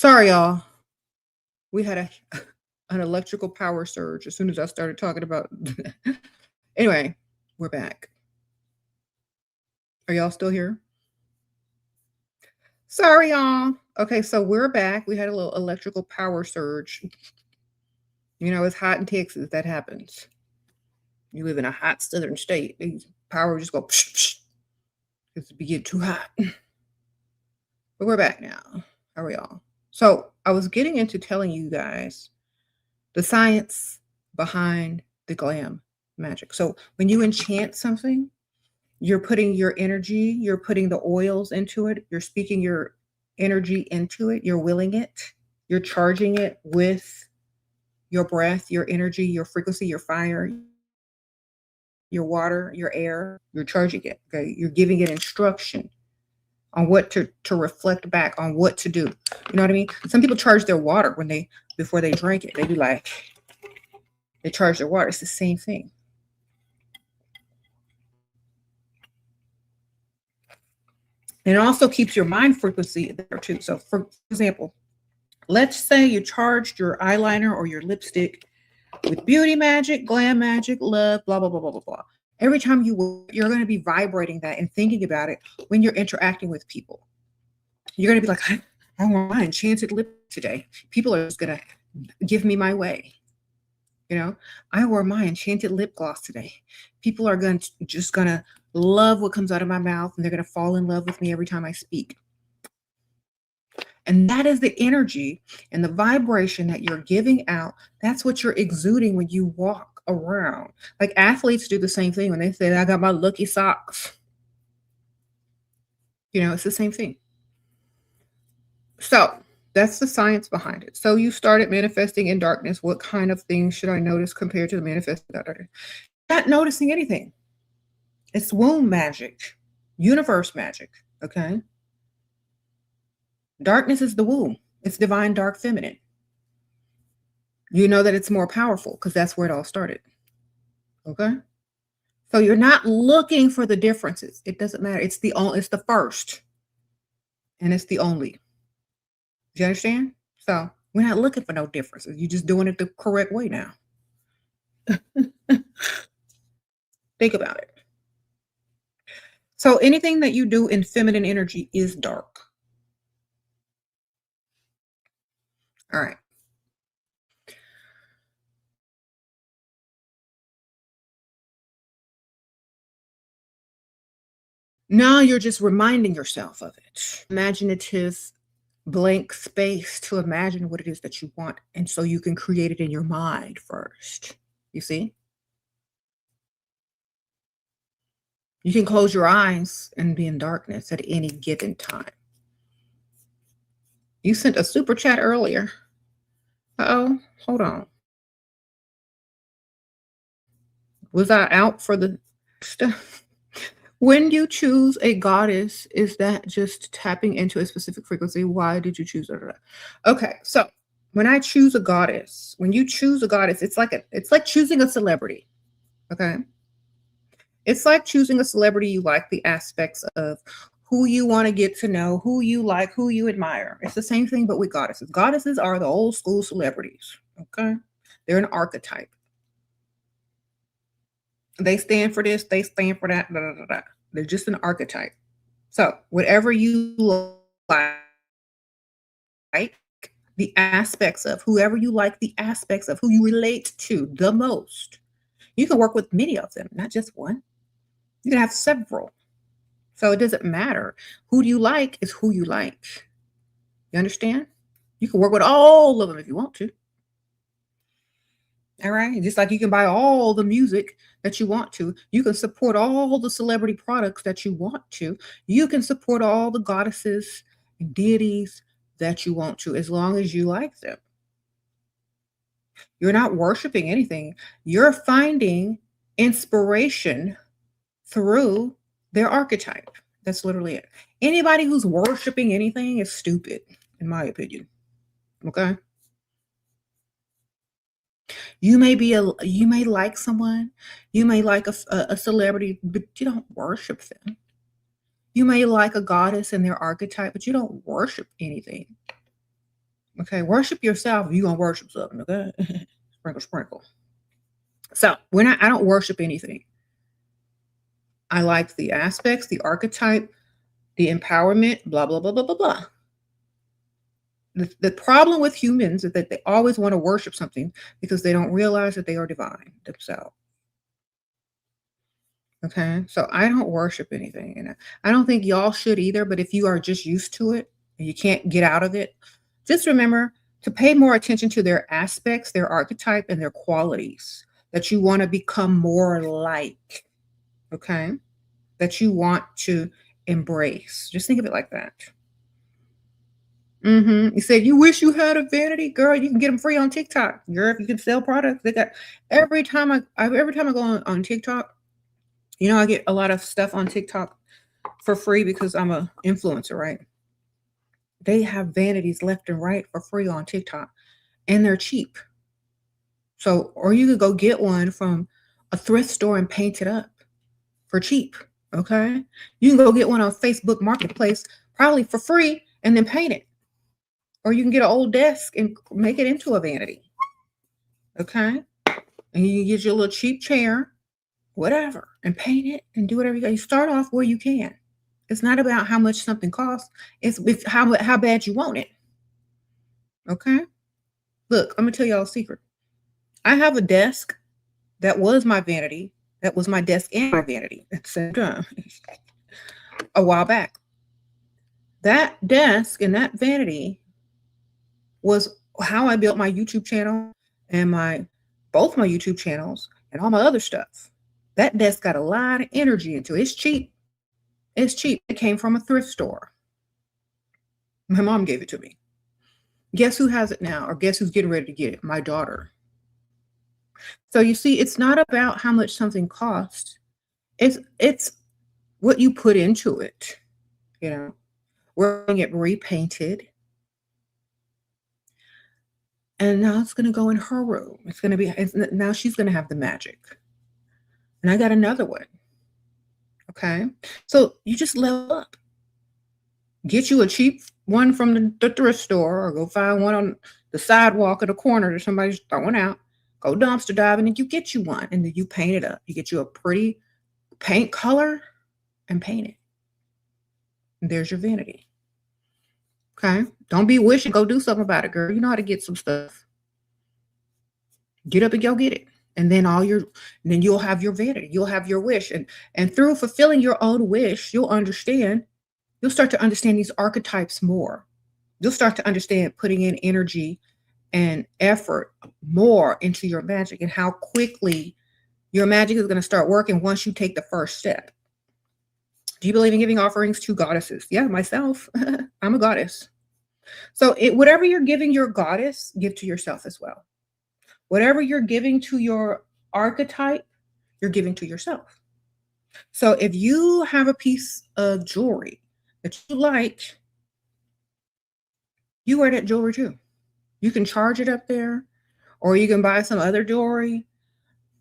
Sorry, y'all. We had an electrical power surge as soon as I started talking about. Anyway, we're back. Are y'all still here? Sorry, y'all. Okay, so we're back. We had a little electrical power surge. You know, it's hot in Texas. That happens. You live in a hot southern state. Power just go psh, psh. It's get too hot. But we're back now. How are y'all? So I was getting into telling you guys the science behind the glam magic. So when you enchant something, you're putting your energy, you're putting the oils into it, you're speaking your energy into it, you're willing it, you're charging it with your breath, your energy, your frequency, your fire, your water, your air, you're charging it. Okay. You're giving it instruction on what to reflect back on what to do. You know what I mean? Some people charge their water before they drink it. They do like, they charge their water. It's the same thing. And it also keeps your mind frequency there too. So for example, let's say you charged your eyeliner or your lipstick with beauty magic, glam magic, love, blah, blah, blah, blah, blah, blah. Every time you're going to be vibrating that and thinking about it when you're interacting with people. You're going to be like, I want my enchanted lip today. People are just going to give me my way. You know, I wore my enchanted lip gloss today. People are just going to love what comes out of my mouth, and they're going to fall in love with me every time I speak. And that is the energy and the vibration that you're giving out. That's what you're exuding when you walk around. Like athletes do the same thing when they say, I got my lucky socks. You know, it's the same thing. So that's the science behind it. So you started manifesting in darkness. What kind of things should I notice compared to the manifesting in darkness? Not noticing anything. It's womb magic, universe magic, okay? Darkness is the womb. It's divine, dark, feminine. You know that it's more powerful because that's where it all started, okay? So you're not looking for the differences. It doesn't matter. It's the first, and it's the only. Do you understand? So we're not looking for no differences. You're just doing it the correct way now. Think about it. So anything that you do in feminine energy is dark. All right. Now you're just reminding yourself of it. Imaginative blank space to imagine what it is that you want. And so you can create it in your mind first. You see? You can close your eyes and be in darkness at any given time. You sent a super chat earlier. Uh-oh, hold on. Was I out for the stuff? When you choose a goddess, is that just tapping into a specific frequency? Why did you choose her? Okay, so when I choose a goddess, when you choose a goddess, it's like choosing a celebrity. Okay. It's like choosing a celebrity. You like the aspects of who you want to get to know, who you like, who you admire. It's the same thing, but with goddesses. Goddesses are the old school celebrities. Okay. They're an archetype. They stand for this, they stand for that. Blah, blah, blah, blah. They're just an archetype. So whatever you like, the aspects of whoever you like, the aspects of who you relate to the most, you can work with many of them, not just one. You can have several. So it doesn't matter. Who do you like is who you like. You understand? You can work with all of them if you want to. All right. Just like you can buy all the music that you want to. You can support all the celebrity products that you want to. You can support all the goddesses and deities that you want to, as long as you like them. You're not worshiping anything. You're finding inspiration through their archetype. That's literally it. Anybody who's worshiping anything is stupid, in my opinion. Okay. You may like someone, you may like a celebrity, but you don't worship them. You may like a goddess and their archetype, but you don't worship anything. Okay, worship yourself if you're gonna worship something, okay? Sprinkle, sprinkle. So I don't worship anything. I like the aspects, the archetype, the empowerment, blah, blah, blah, blah, blah, blah. The problem with humans is that they always want to worship something because they don't realize that they are divine themselves. Okay, so I don't worship anything, and I don't think y'all should either. But if you are just used to it and you can't get out of it, just remember to pay more attention to their aspects, their archetype, and their qualities that you want to become more like. Okay, that you want to embrace. Just think of it like that. You said you wish you had a vanity, girl. You can get them free on TikTok. Girl, if you can sell products, they got every time I go on TikTok. You know, I get a lot of stuff on TikTok for free because I'm a influencer, right? They have vanities left and right for free on TikTok, and they're cheap. So, or you could go get one from a thrift store and paint it up for cheap. Okay, you can go get one on Facebook Marketplace probably for free and then paint it. Or you can get an old desk and make it into a vanity. Okay, and you can get your little cheap chair, whatever, and paint it and do whatever you got. You start off where you can. It's not about how much something costs. It's how bad you want it. Okay. Look, I'm gonna tell y'all a secret. I have a desk that was my vanity. That was my desk and my vanity at the same time. A while back. That desk and that vanity was how I built my YouTube channel and both my YouTube channels and all my other stuff. That desk got a lot of energy into it. It's cheap. It's cheap. It came from a thrift store. My mom gave it to me. Guess who has it now? Or guess who's getting ready to get it? My daughter. So you see, it's not about how much something costs. It's what you put into it. You know, we're getting it repainted. And now it's going to go in her room. Now she's going to have the Magick. And I got another one. Okay. So you just level up. Get you a cheap one from the thrift store, or go find one on the sidewalk or the corner that somebody's throwing out. Go dumpster diving and you get you one, and then you paint it up. You get you a pretty paint color and paint it. And there's your vanity. Okay. Don't be wishing. Go do something about it, girl. You know how to get some stuff. Get up and go get it. And then you'll have your vanity. You'll have your wish. And through fulfilling your own wish, you'll start to understand these archetypes more. You'll start to understand putting in energy and effort more into your magic, and how quickly your magic is going to start working once you take the first step. Do you believe in giving offerings to goddesses? Yeah, myself. I'm a goddess. So whatever you're giving your goddess, give to yourself as well. Whatever you're giving to your archetype, you're giving to yourself. So if you have a piece of jewelry that you like, you wear that jewelry too. You can charge it up there, or you can buy some other jewelry.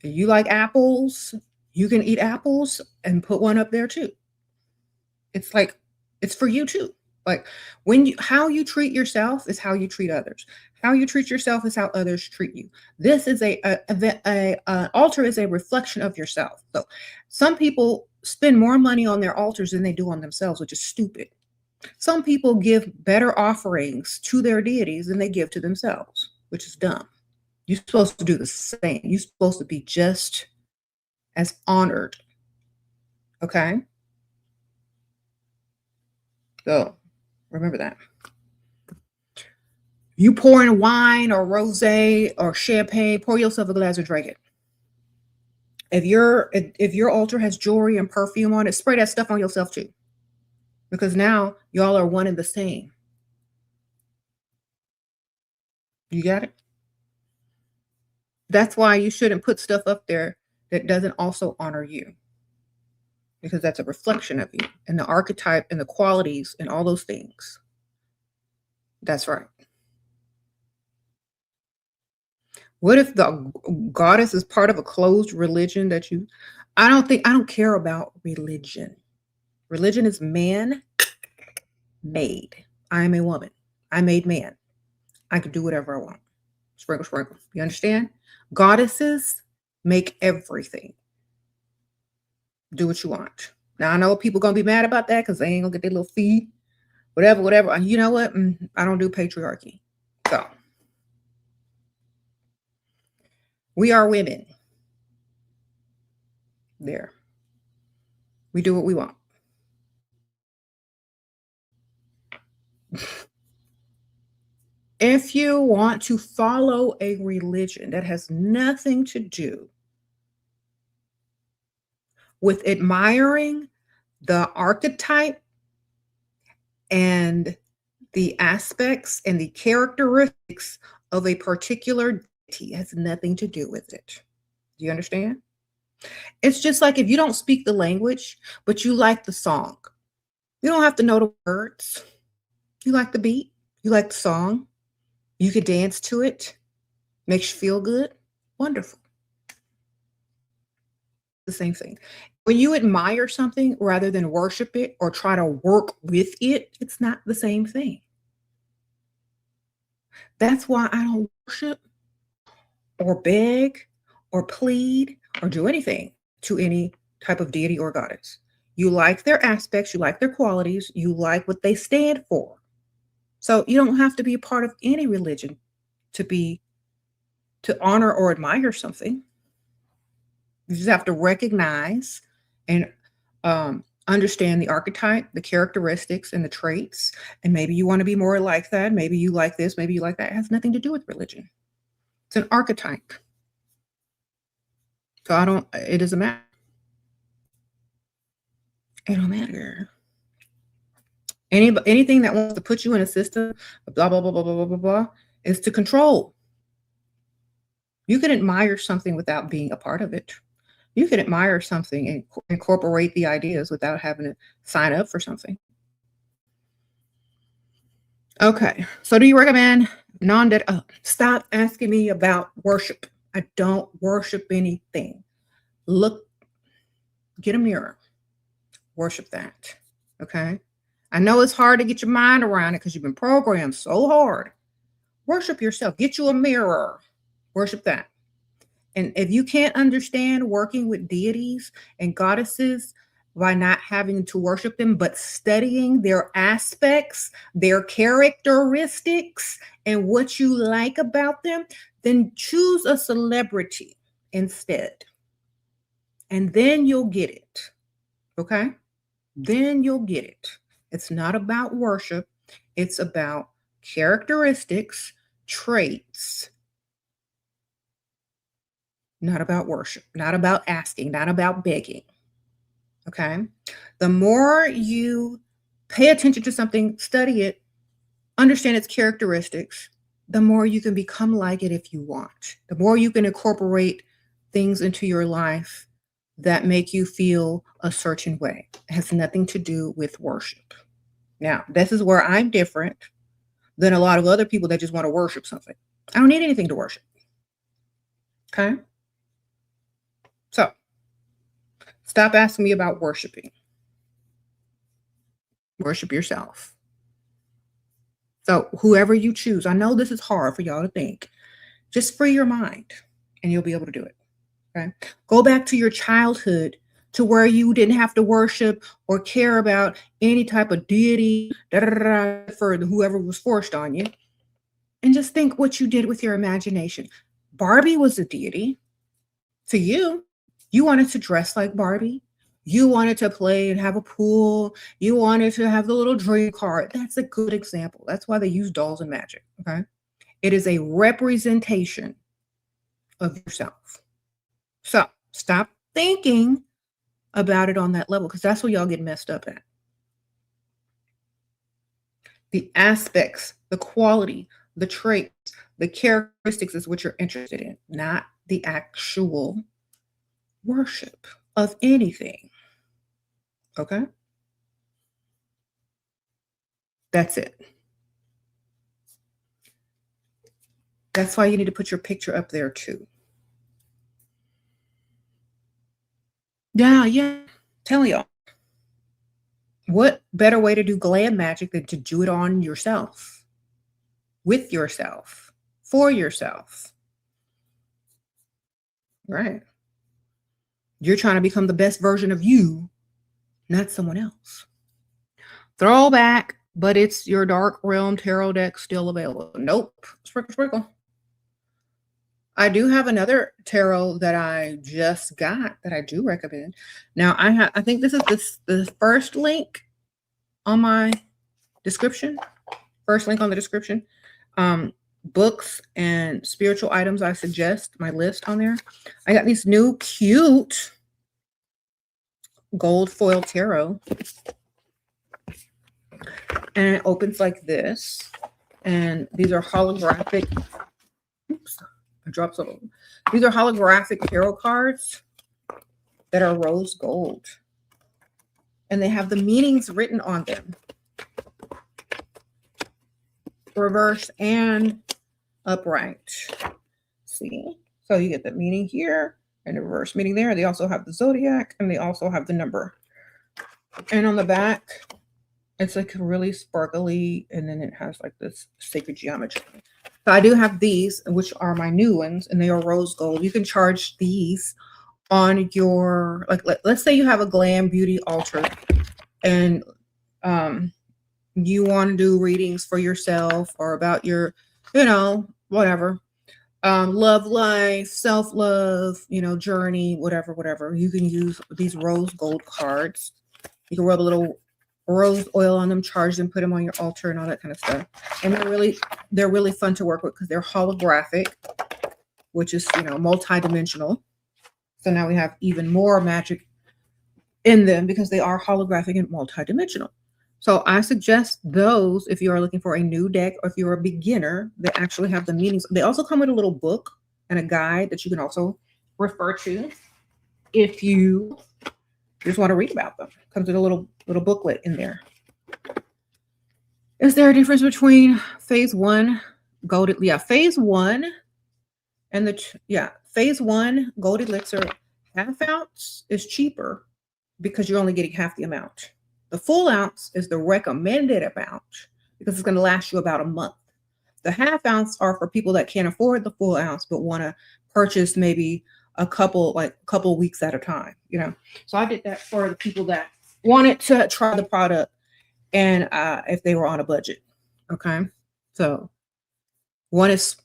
If you like apples, you can eat apples and put one up there too. It's like, it's for you too. Like how you treat yourself is how you treat others. How you treat yourself is how others treat you. This is an altar is a reflection of yourself. So some people spend more money on their altars than they do on themselves, which is stupid. Some people give better offerings to their deities than they give to themselves, which is dumb. You're supposed to do the same. You're supposed to be just as honored. Okay? So remember that. You pour in wine or rosé or champagne, pour yourself a glass and drink it. If your altar has jewelry and perfume on it, spray that stuff on yourself too. Because now y'all are one and the same. You got it? That's why you shouldn't put stuff up there that doesn't also honor you. Because that's a reflection of you and the archetype and the qualities and all those things. That's right. What if the goddess is part of a closed religion I don't care about religion. Religion is man-made. I am a woman. I made man. I can do whatever I want. Sprinkle, sprinkle. You understand? Goddesses make everything. Do what you want. Now, I know people going to be mad about that because they ain't going to get their little fee. Whatever, whatever. You know what? I don't do patriarchy. So, we are women. There. We do what we want. If you want to follow a religion that has nothing to do with admiring the archetype and the aspects and the characteristics of a particular deity, it has nothing to do with it. Do you understand? It's just like if you don't speak the language, but you like the song. You don't have to know the words. You like the beat. You like the song. You could dance to it. Makes you feel good. Wonderful. The same thing. When you admire something rather than worship it or try to work with it, it's not the same thing. That's why I don't worship or beg or plead or do anything to any type of deity or goddess. You like their aspects, you like their qualities, you like what they stand for. So you don't have to be a part of any religion to honor or admire something. You just have to recognize and understand the archetype, the characteristics, and the traits. And maybe you want to be more like that. Maybe you like this. Maybe you like that. It has nothing to do with religion. It's an archetype. So it doesn't matter. It don't matter. Anything that wants to put you in a system, blah, blah, blah, blah, blah, blah, blah, blah, is to control. You can admire something without being a part of it. You can admire something and incorporate the ideas without having to sign up for something. Okay, so do you recommend stop asking me about worship. I don't worship anything. Get a mirror. Worship that, okay? I know it's hard to get your mind around it because you've been programmed so hard. Worship yourself. Get you a mirror. Worship that. And if you can't understand working with deities and goddesses by not having to worship them, but studying their aspects, their characteristics, and what you like about them, then choose a celebrity instead. And then you'll get it. Okay? Then you'll get it. It's not about worship. It's about characteristics, traits. Not about worship, not about asking, not about begging. Okay? The more you pay attention to something, study it, understand its characteristics, the more you can become like it if you want. The more you can incorporate things into your life that make you feel a certain way. It has nothing to do with worship. Now, this is where I'm different than a lot of other people that just want to worship something. I don't need anything to worship. Okay? So, stop asking me about worshiping. Worship yourself. So, whoever you choose, I know this is hard for y'all to think. Just free your mind and you'll be able to do it. Okay? Go back to your childhood to where you didn't have to worship or care about any type of deity for whoever was forced on you. And just think what you did with your imagination. Barbie was a deity to you. You wanted to dress like Barbie. You wanted to play and have a pool. You wanted to have the little dream car. That's a good example. That's why they use dolls in Magic. Okay. It is a representation of yourself. So stop thinking about it on that level because that's where y'all get messed up at. The aspects, the quality, the traits, the characteristics is what you're interested in, not the actual worship of anything. Okay? That's it. That's why you need to put your picture up there too. Yeah. Tell y'all. What better way to do glam magic than to do it on yourself? with yourself, for yourself. Right. You're trying to become the best version of you, not someone else. Throwback, but it's your Dark Realm Tarot deck still available. Nope. Sprinkle, sprinkle. I do have another tarot that I just got that I do recommend. Now I think this is the first link on my description. First link on the description. Books and spiritual items I suggest, my list on there. I got these new cute gold foil tarot. And it opens like this. And these are holographic. Oops, I dropped some of them. These are holographic tarot cards that are rose gold. And they have the meanings written on them. Reverse and upright. See? So you get the meaning here and the reverse meaning there. They also have the zodiac and they also have the number. And on the back, it's like really sparkly, and then it has like this sacred geometry. So I do have these, which are my new ones, and they are rose gold. You can charge these on your, like, let's say you have a Glam beauty altar, and you want to do readings for yourself or about your, whatever, love life, self-love, journey, whatever. You can use these rose gold cards. You can rub a little rose oil on them, charge them, put them on your altar and all that kind of stuff. And they're really fun to work with because they're holographic, which is, multi-dimensional. So now we have even more magic in them because they are holographic and multi-dimensional. So I suggest those if you are looking for a new deck or if you're a beginner. They actually have the meanings. They also come with a little book and a guide that you can also refer to if you just want to read about them. Comes with a little booklet in there. Is there a difference between phase 1 gold? Yeah, phase 1 and phase 1 gold elixir half ounce is cheaper because you're only getting half the amount. The full ounce is the recommended amount because it's going to last you about a month. The half ounce are for people that can't afford the full ounce but want to purchase maybe a couple weeks at a time, So I did that for the people that wanted to try the product and if they were on a budget. Okay. So one is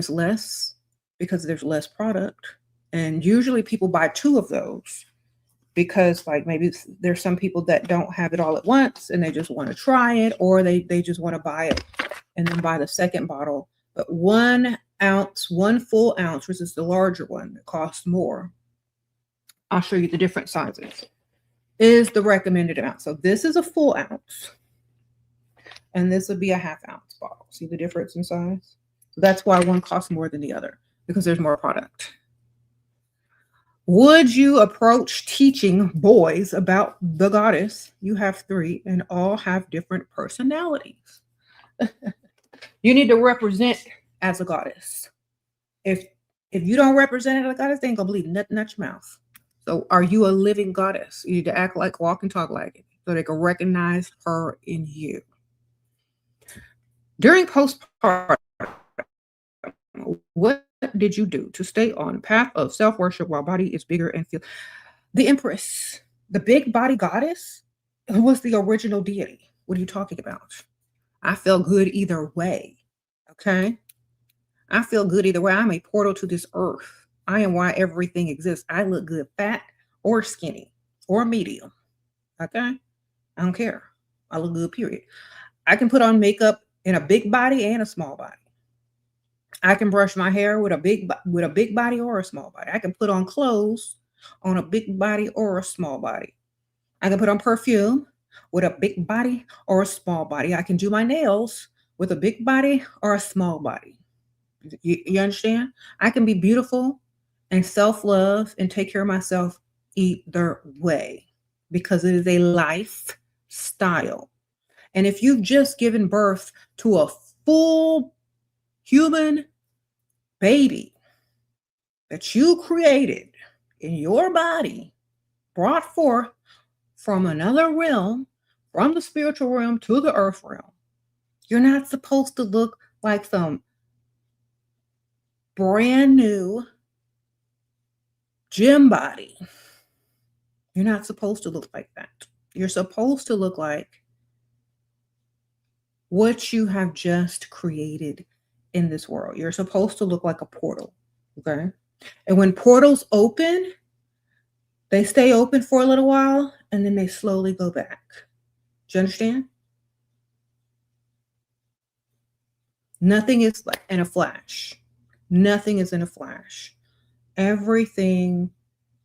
less because there's less product. And usually people buy 2 of those because like maybe there's some people that don't have it all at once and they just want to try it, or they just want to buy it and then buy the second bottle. But 1 full ounce, which is the larger one that costs more, I'll show you the different sizes, is the recommended amount. So this is a full ounce and this would be a half ounce bottle. See the difference in size? So that's why one costs more than the other, because there's more product. Would you approach teaching boys about the goddess? You have 3 and all have different personalities. You need to represent as a goddess. If you don't represent as a goddess, they ain't gonna believe nothing out your mouth. So are you a living goddess? You need to act like, walk and talk like it so they can recognize her in you. During postpartum, what did you do to stay on path of self-worship while body is bigger and feel? The Empress, the big body goddess, who was the original deity. What are you talking about? I feel good either way. Okay. I feel good either way. I'm a portal to this earth. I am why everything exists. I look good, fat or skinny or medium. Okay. I don't care. I look good, period. I can put on makeup in a big body and a small body. I can brush my hair with a big body or a small body. I can put on clothes on a big body or a small body. I can put on perfume with a big body or a small body. I can do my nails with a big body or a small body. You understand? I can be beautiful and self-love and take care of myself either way because it is a lifestyle. And if you've just given birth to a full human baby that you created in your body, brought forth from another realm, from the spiritual realm to the earth realm, you're not supposed to look like some brand new gym body. You're not supposed to look like that. You're supposed to look like what you have just created in this world. You're supposed to look like a portal, okay? And when portals open, they stay open for a little while and then they slowly go back. Do you understand? Nothing is in a flash. Nothing is in a flash. Everything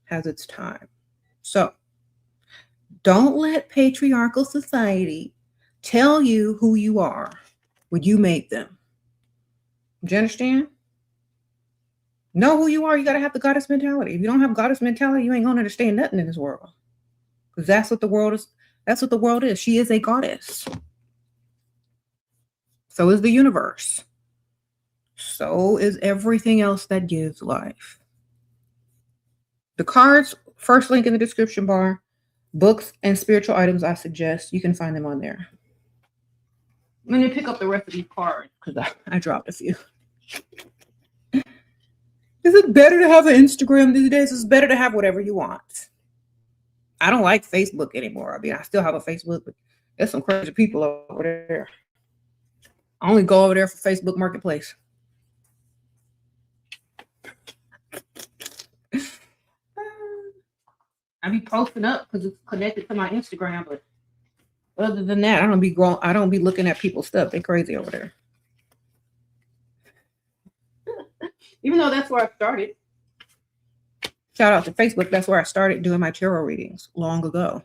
has its time. So don't let patriarchal society tell you who you are when you make them. Do you understand? Know who you are. You got to have the goddess mentality. If you don't have goddess mentality, you ain't going to understand nothing in this world. Because that's what the world is. That's what the world is. She is a goddess. So is the universe. So is everything else that gives life. The cards, first link in the description bar. Books and spiritual items I suggest. You can find them on there. Let me pick up the rest of these cards because I dropped a few. Is it better to have an Instagram these days? It's better to have whatever you want. I don't like Facebook anymore. I mean, I still have a Facebook, but there's some crazy people over there. I only go over there for Facebook Marketplace. I be posting up because it's connected to my Instagram, but other than that, I don't be looking at people's stuff. They're crazy over there. Even though that's where I started. Shout out to Facebook. That's where I started doing my tarot readings long ago.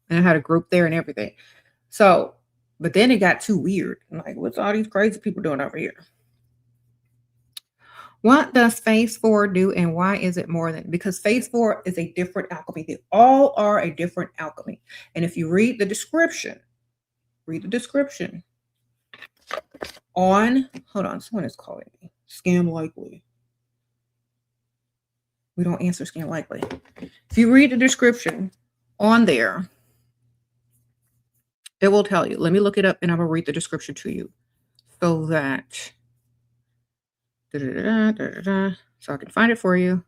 And I had a group there and everything. So, but then it got too weird. I'm like, what's all these crazy people doing over here? What does phase 4 do and why is it more than? Because phase 4 is a different alchemy. They all are a different alchemy. And if you read the description on, hold on, someone is calling me. Scam likely. We don't answer scam likely. If you read the description on there, it will tell you. Let me look it up and I'm going to read the description to you so that so I can find it for you.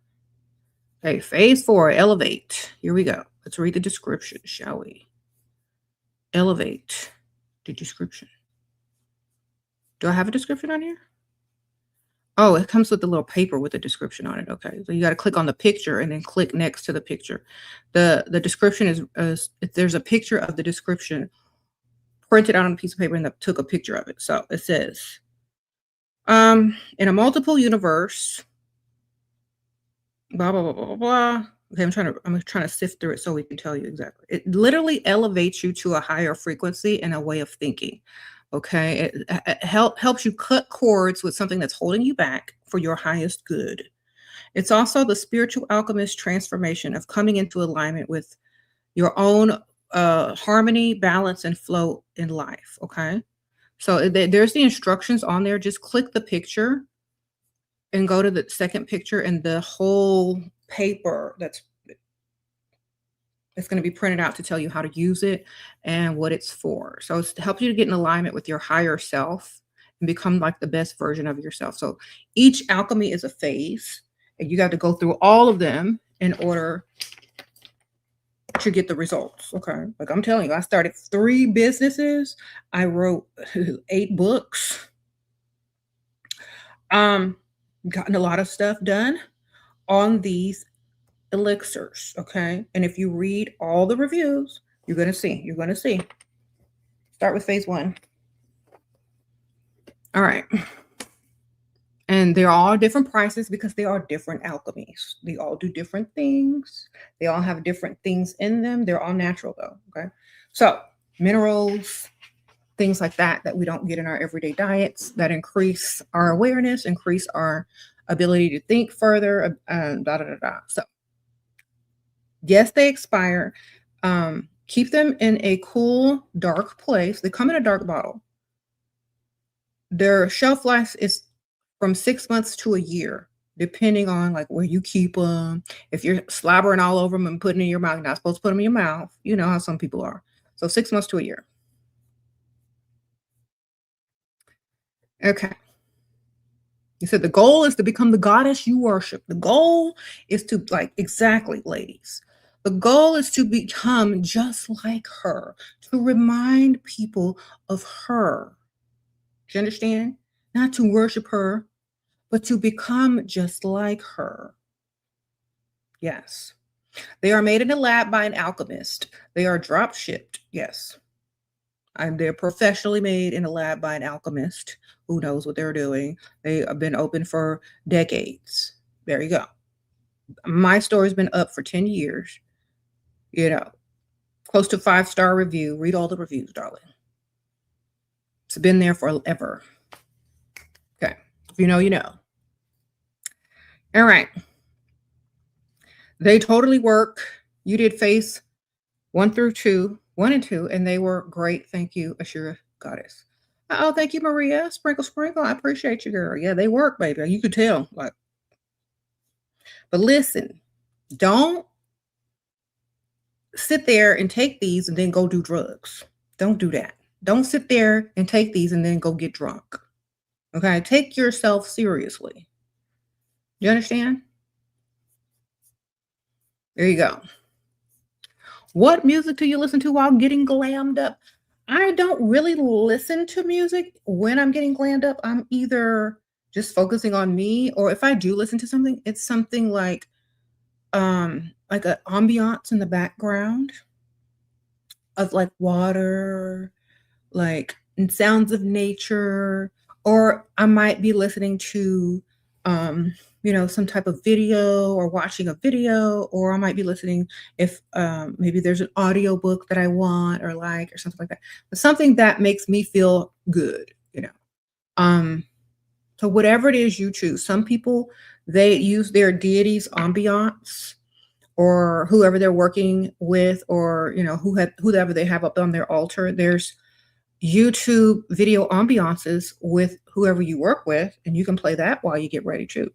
Okay, phase 4, elevate. Here we go. Let's read the description, shall we? Elevate the description. Do I have a description on here? Oh, it comes with a little paper with a description on it. Okay, so you got to click on the picture and then click next to the picture. The description is there's a picture of the description printed out on a piece of paper and took a picture of it. So it says, in a multiple universe, blah blah blah blah blah blah. Okay, I'm trying to sift through it so we can tell you exactly. It literally elevates you to a higher frequency and a way of thinking. Okay, it helps you cut cords with something that's holding you back for your highest good. It's also the spiritual alchemist transformation of coming into alignment with your own harmony, balance, and flow in life. Okay, so there's the instructions on there. Just click the picture and go to the second picture, and the whole paper it's going to be printed out to tell you how to use it and what it's for. So it's to help you to get in alignment with your higher self and become like the best version of yourself. So each alchemy is a phase, and you got to go through all of them in order to get the results. Okay, like I'm telling you, I started 3 businesses. I wrote 8 books. Gotten a lot of stuff done on these elixirs. Okay, and if you read all the reviews, you're gonna see. Start with phase 1. All right, and they're all different prices because they are different alchemies. They all do different things. They all have different things in them. They're all natural though. Okay, so minerals, things like that we don't get in our everyday diets that increase our awareness, increase our ability to think further, So yes, they expire. Keep them in a cool, dark place. They come in a dark bottle. Their shelf life is from 6 months to a year, depending on like where you keep them. If you're slobbering all over them and putting them in your mouth, you're not supposed to put them in your mouth. You know how some people are. So 6 months to a year. Okay. You said the goal is to become the goddess you worship. The goal is to, like, exactly, ladies. The goal is to become just like her, to remind people of her. Do you understand? Not to worship her, but to become just like her. Yes. They are made in a lab by an alchemist. They are drop shipped. Yes. And they're professionally made in a lab by an alchemist who knows what they're doing. They have been open for decades. There you go. My store's been up for 10 years, you know, close to 5-star review. Read all the reviews, darling. It's been there forever. Okay. If you know, you know. All right. They totally work. You did face 1 through 2, 1 and 2, and they were great. Thank you, Ashura Goddess. Oh, thank you, Maria. Sprinkle, sprinkle. I appreciate you, girl. Yeah, they work, baby. You could tell. Like, but listen, don't sit there and take these and then go do drugs. Don't do that. Don't sit there and take these and then go get drunk. Okay? Take yourself seriously. You understand? There you go. What music do you listen to while getting glammed up? I don't really listen to music when I'm getting glammed up. I'm either just focusing on me, or if I do listen to something, it's something like an ambiance in the background of like water, like and sounds of nature, or I might be listening to some type of video or watching a video, or I might be listening if maybe there's an audio book that I want or like or something like that. But something that makes me feel good. Um so whatever it is you choose. Some people, they use their deity's ambiance or whoever they're working with, or whoever they have up on their altar. There's YouTube video ambiances with whoever you work with, and you can play that while you get ready too.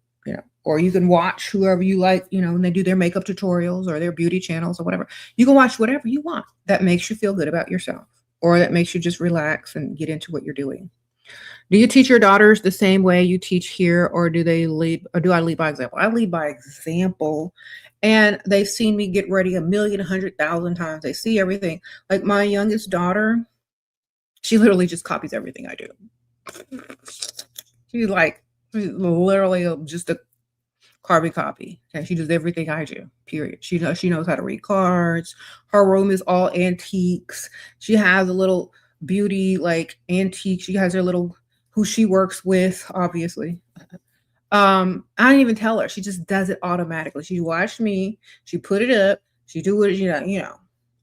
Or you can watch whoever you like, when they do their makeup tutorials or their beauty channels or whatever. You can watch whatever you want that makes you feel good about yourself, or that makes you just relax and get into what you're doing. Do you teach your daughters the same way you teach here, or do I lead by example? I lead by example, and they've seen me get ready 1,100,000 times. They see everything. Like my youngest daughter, she literally just copies everything I do. She's literally just a carbon copy. Okay, she does everything I do, period. She knows how to read cards. Her room is all antiques. She has a little beauty, like antique. She has her little, who she works with, obviously. I didn't even tell her. She just does it automatically. She watched me. She put it up. She do it, I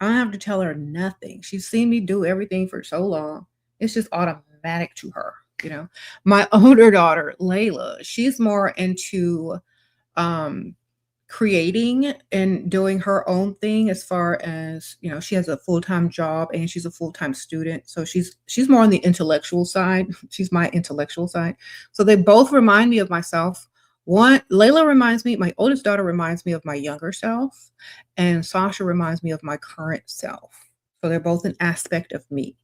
don't have to tell her nothing. She's seen me do everything for so long. It's just automatic to her. My older daughter, Layla, she's more into creating and doing her own thing, as far as, she has a full-time job and she's a full-time student. So she's more on the intellectual side. She's my intellectual side. So they both remind me of myself. Layla reminds me, my oldest daughter reminds me of my younger self, and Sasha reminds me of my current self. So they're both an aspect of me.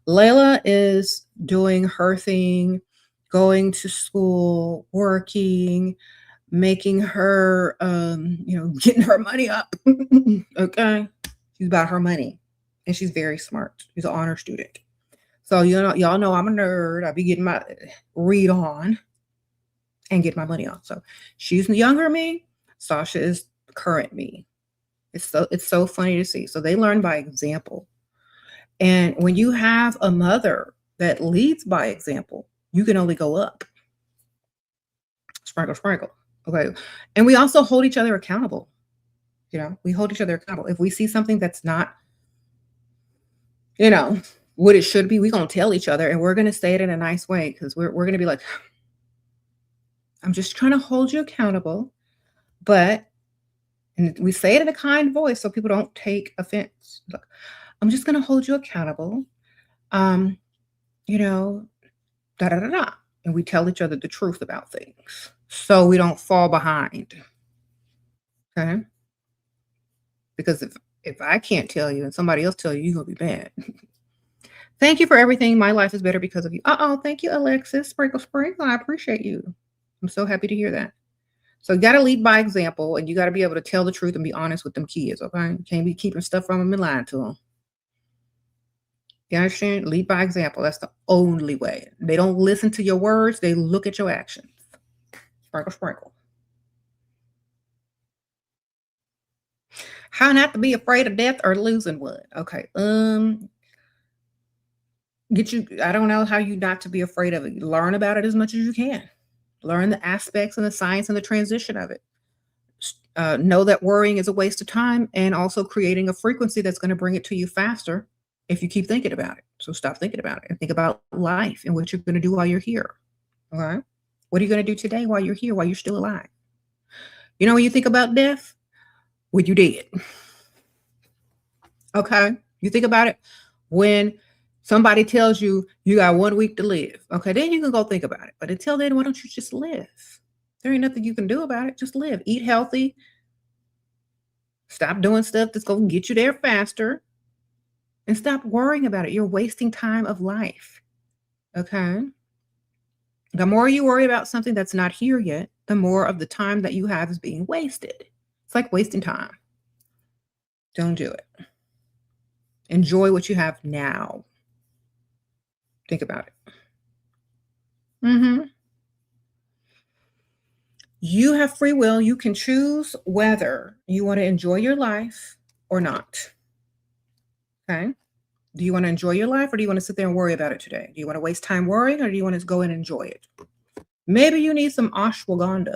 Layla is doing her thing, going to school, working, making her, getting her money up. Okay. She's about her money, and she's very smart. She's an honor student. So, y'all know I'm a nerd. I be getting my read on and get my money on. So she's younger me. Sasha is current me. It's so funny to see. So they learn by example. And when you have a mother that leads by example, you can only go up. Sprinkle, sprinkle. Okay. And we also hold each other accountable. We hold each other accountable. If we see something that's not, what it should be, we're going to tell each other, and we're going to say it in a nice way, because we're going to be like, I'm just trying to hold you accountable, and we say it in a kind voice so people don't take offense. Look, I'm just going to hold you accountable. Da da da da. And we tell each other the truth about things so we don't fall behind. Okay? Because if I can't tell you and somebody else tell you, you're going to be mad. Thank you for everything. My life is better because of you. Uh-oh, thank you, Alexis. Sprinkle, sprinkle. I appreciate you. I'm so happy to hear that. So you got to lead by example, and you got to be able to tell the truth and be honest with them kids, okay? You can't be keeping stuff from them and lying to them. You understand? Lead by example. That's the only way. They don't listen to your words. They look at your actions. Sprinkle, sprinkle. How not to be afraid of death or losing what? Okay. I don't know how you not to be afraid of it. Learn about it as much as you can. Learn the aspects and the science and the transition of it. Know that worrying is a waste of time and also creating a frequency that's going to bring it to you faster if you keep thinking about it. So stop thinking about it and think about life and what you're going to do while you're here. Okay. What are you going to do today while you're here, while you're still alive? You know, when you think about death, when you dead. Okay. You think about it when somebody tells you you got 1 week to live. Okay. Then you can go think about it. But until then, why don't you just live? There ain't nothing you can do about it. Just live. Eat healthy. Stop doing stuff that's going to get you there faster. And stop worrying about it. You're wasting time of life. Okay. The more you worry about something that's not here yet, the more of the time that you have is being wasted. It's like wasting time. Don't do it. Enjoy what you have now. Think about it. You have free will. You can choose whether you want to enjoy your life or not. Okay. Do you want to enjoy your life or do you want to sit there and worry about it today? Do you want to waste time worrying or do you want to go and enjoy it? Maybe you need some ashwagandha.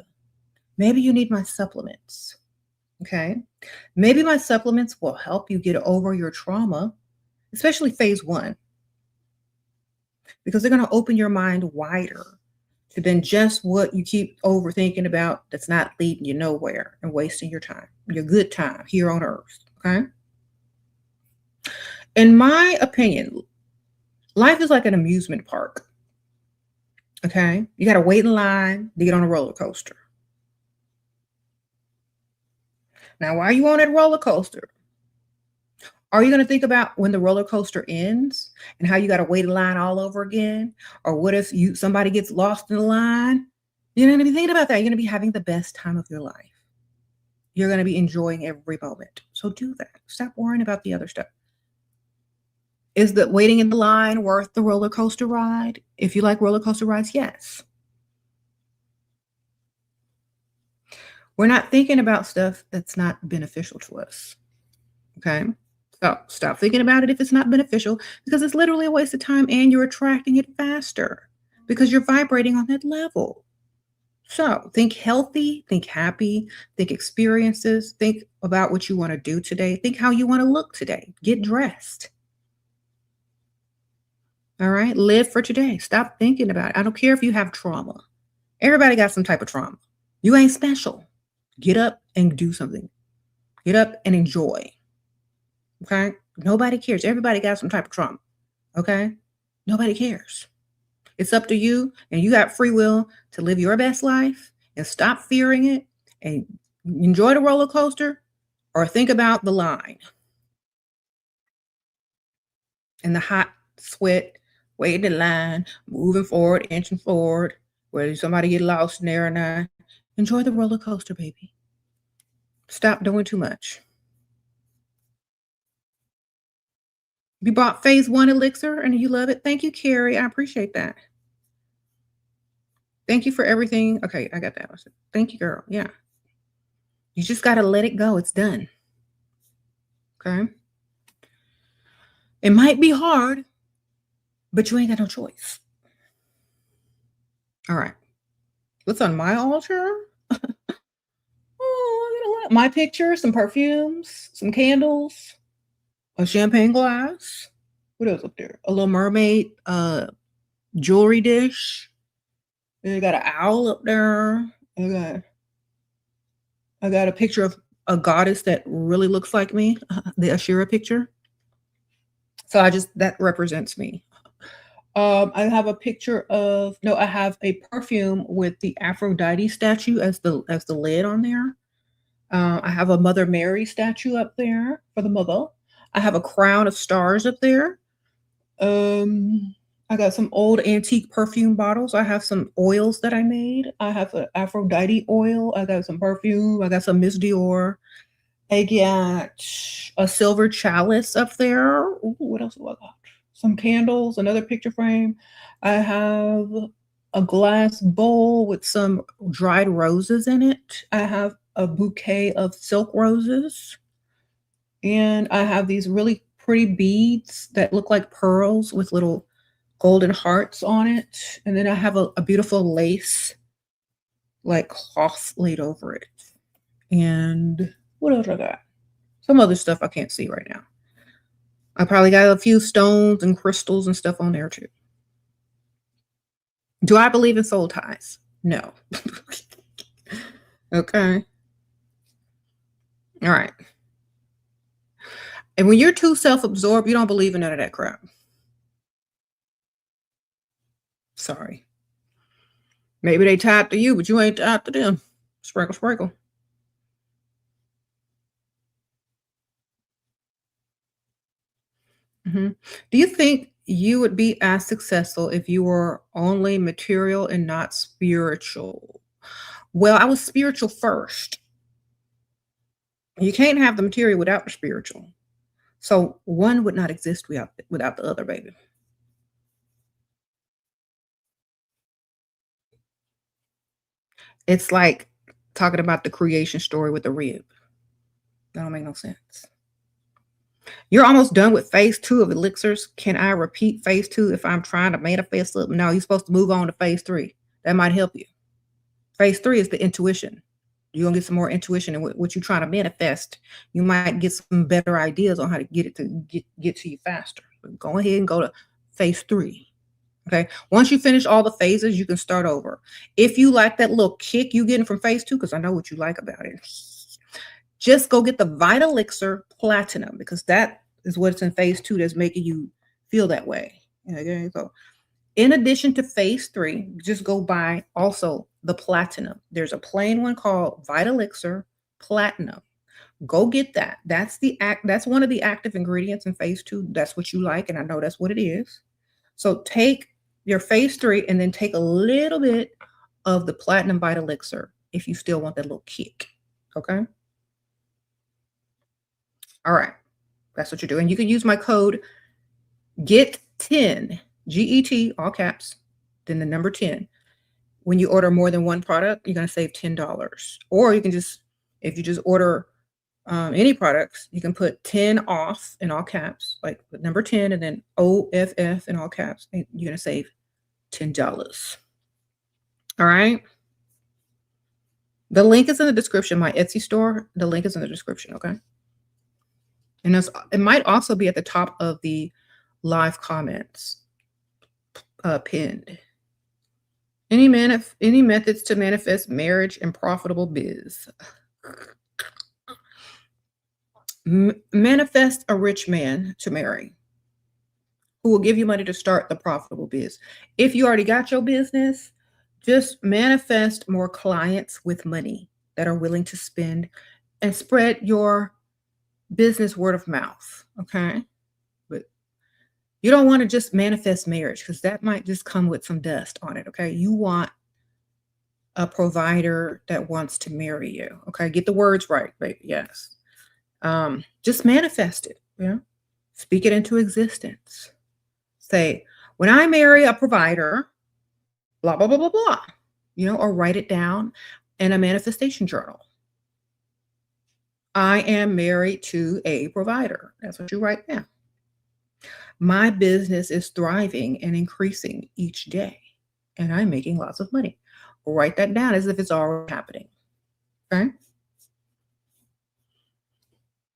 Maybe you need my supplements. Okay. Maybe my supplements will help you get over your trauma, especially phase 1, because they're going to open your mind wider to then just what you keep overthinking about that's not leading you nowhere and wasting your time, your good time here on earth. Okay. In my opinion, life is like an amusement park. Okay. You got to wait in line to get on a roller coaster. Now, while you on that roller coaster, are you going to think about when the roller coaster ends and how you got to wait in line all over again? Or what if somebody gets lost in the line? You're not going to be thinking about that. You're going to be having the best time of your life. You're going to be enjoying every moment. So do that. Stop worrying about the other stuff. Is the waiting in the line worth the roller coaster ride? If you like roller coaster rides, yes. We're not thinking about stuff that's not beneficial to us. Okay. So stop thinking about it if it's not beneficial, because it's literally a waste of time and you're attracting it faster because you're vibrating on that level. So think healthy, think happy, think experiences, think about what you want to do today, think how you want to look today, get dressed. All right. Live for today. Stop thinking about it. I don't care if you have trauma. Everybody got some type of trauma. You ain't special. Get up and do something. Get up and enjoy. Okay. Nobody cares. Everybody got some type of trauma. Okay. Nobody cares. It's up to you, and you got free will to live your best life and stop fearing it and enjoy the roller coaster or think about the line and the hot sweat, waiting in line, moving forward, inching forward, whether somebody get lost in there or not. Enjoy the roller coaster, baby. Stop doing too much. You bought phase 1 elixir and you love it. Thank you, Carrie. I appreciate that. Thank you for everything. Okay, I got that. Thank you, girl. Yeah. You just got to let it go. It's done. Okay. It might be hard, but you ain't got no choice. All right. What's on my altar? Oh, my picture, some perfumes, some candles, a champagne glass. What else up there? A little mermaid jewelry dish. Then I got an owl up there. I got a picture of a goddess that really looks like me, the SHERA picture. So that represents me. I have a picture of, no, I have a perfume with the Aphrodite statue as the lid on there. I have a Mother Mary statue up there for the mother. I have a crown of stars up there. I got some old antique perfume bottles. I have some oils that I made. I have an Aphrodite oil. I got some perfume. I got some Miss Dior. I got a silver chalice up there. Ooh, what else do I got? Some candles, another picture frame. I have a glass bowl with some dried roses in it. I have a bouquet of silk roses. And I have these really pretty beads that look like pearls with little golden hearts on it. And then I have a beautiful lace, like cloth laid over it. And what else I got? Some other stuff I can't see right now. I probably got a few stones and crystals and stuff on there too. Do I believe in soul ties? No. Okay. All right. And when you're too self-absorbed, you don't believe in none of that crap. Sorry. Maybe they tied to you, but you ain't tied to them. Sprinkle, sprinkle. Do you think you would be as successful if you were only material and not spiritual? Well, I was spiritual first. You can't have the material without the spiritual. So one would not exist without the other, baby. It's like talking about the creation story with the rib. That don't make no sense. You're almost done with phase 2 of elixirs. Can I repeat phase 2 if I'm trying to manifest something? No, you're supposed to move on to phase 3. That might help you. Phase 3 is the intuition. You're gonna get some more intuition in what you're trying to manifest. You might get some better ideas on how to get it to get to you faster. But go ahead and go to phase 3. Okay. Once you finish all the phases, you can start over. If you like that little kick you getting from phase 2, because I know what you like about it, just go get the Vital Elixir Platinum, because that is what's in phase 2 that's making you feel that way. Okay. So in addition to phase 3, just go buy also the Platinum. There's a plain one called Vital Elixir Platinum. Go get that. That's one of the active ingredients in phase 2. That's what you like, and I know that's what it is. So take your phase 3 and then take a little bit of the Platinum Vital Elixir if you still want that little kick. Okay. All right. That's what you're doing. You can use my code GET10, GET, all caps, then the number 10. When you order more than one product, you're going to save $10. Or you can just, if you just order any products, you can put 10 off in all caps, like the number 10 and then OFF in all caps. And you're going to save $10. All right. The link is in the description. My Etsy store, the link is in the description. Okay. And it might also be at the top of the live comments pinned. Any methods to manifest marriage and profitable biz? Manifest a rich man to marry who will give you money to start the profitable biz. If you already got your business, just manifest more clients with money that are willing to spend and spread your business word of mouth. Okay. But you don't want to just manifest marriage, because that might just come with some dust on it. Okay. You want a provider that wants to marry you. Okay. Get the words right, baby. Yes. Just manifest it. Yeah. Speak it into existence. Say, when I marry a provider, blah, blah, blah, blah, blah, or write it down in a manifestation journal. I am married to a provider. That's what you write down. My business is thriving and increasing each day, and I'm making lots of money. Write that down as if it's already happening. Okay.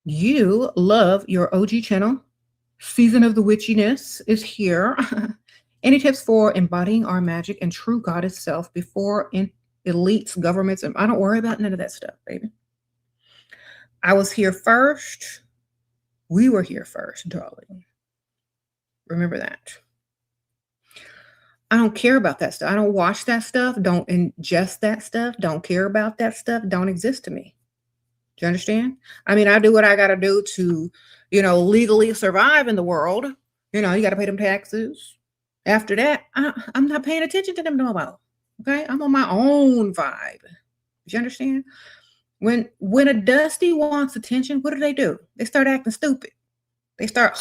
You love your OG channel. Season of the Witchiness is here. Any tips for embodying our magic and true goddess self before elites, governments? And I don't worry about none of that stuff, baby. I was here first. We were here first, darling. Remember that. I don't care about that stuff. I don't watch that stuff. Don't ingest that stuff. Don't care about that stuff. Don't exist to me. Do you understand? I mean, I do what I got to do to, legally survive in the world. You know, you got to pay them taxes. After that, I'm not paying attention to them no more. Okay, I'm on my own vibe. You understand? When a dusty wants attention, what do? They start acting stupid. They start.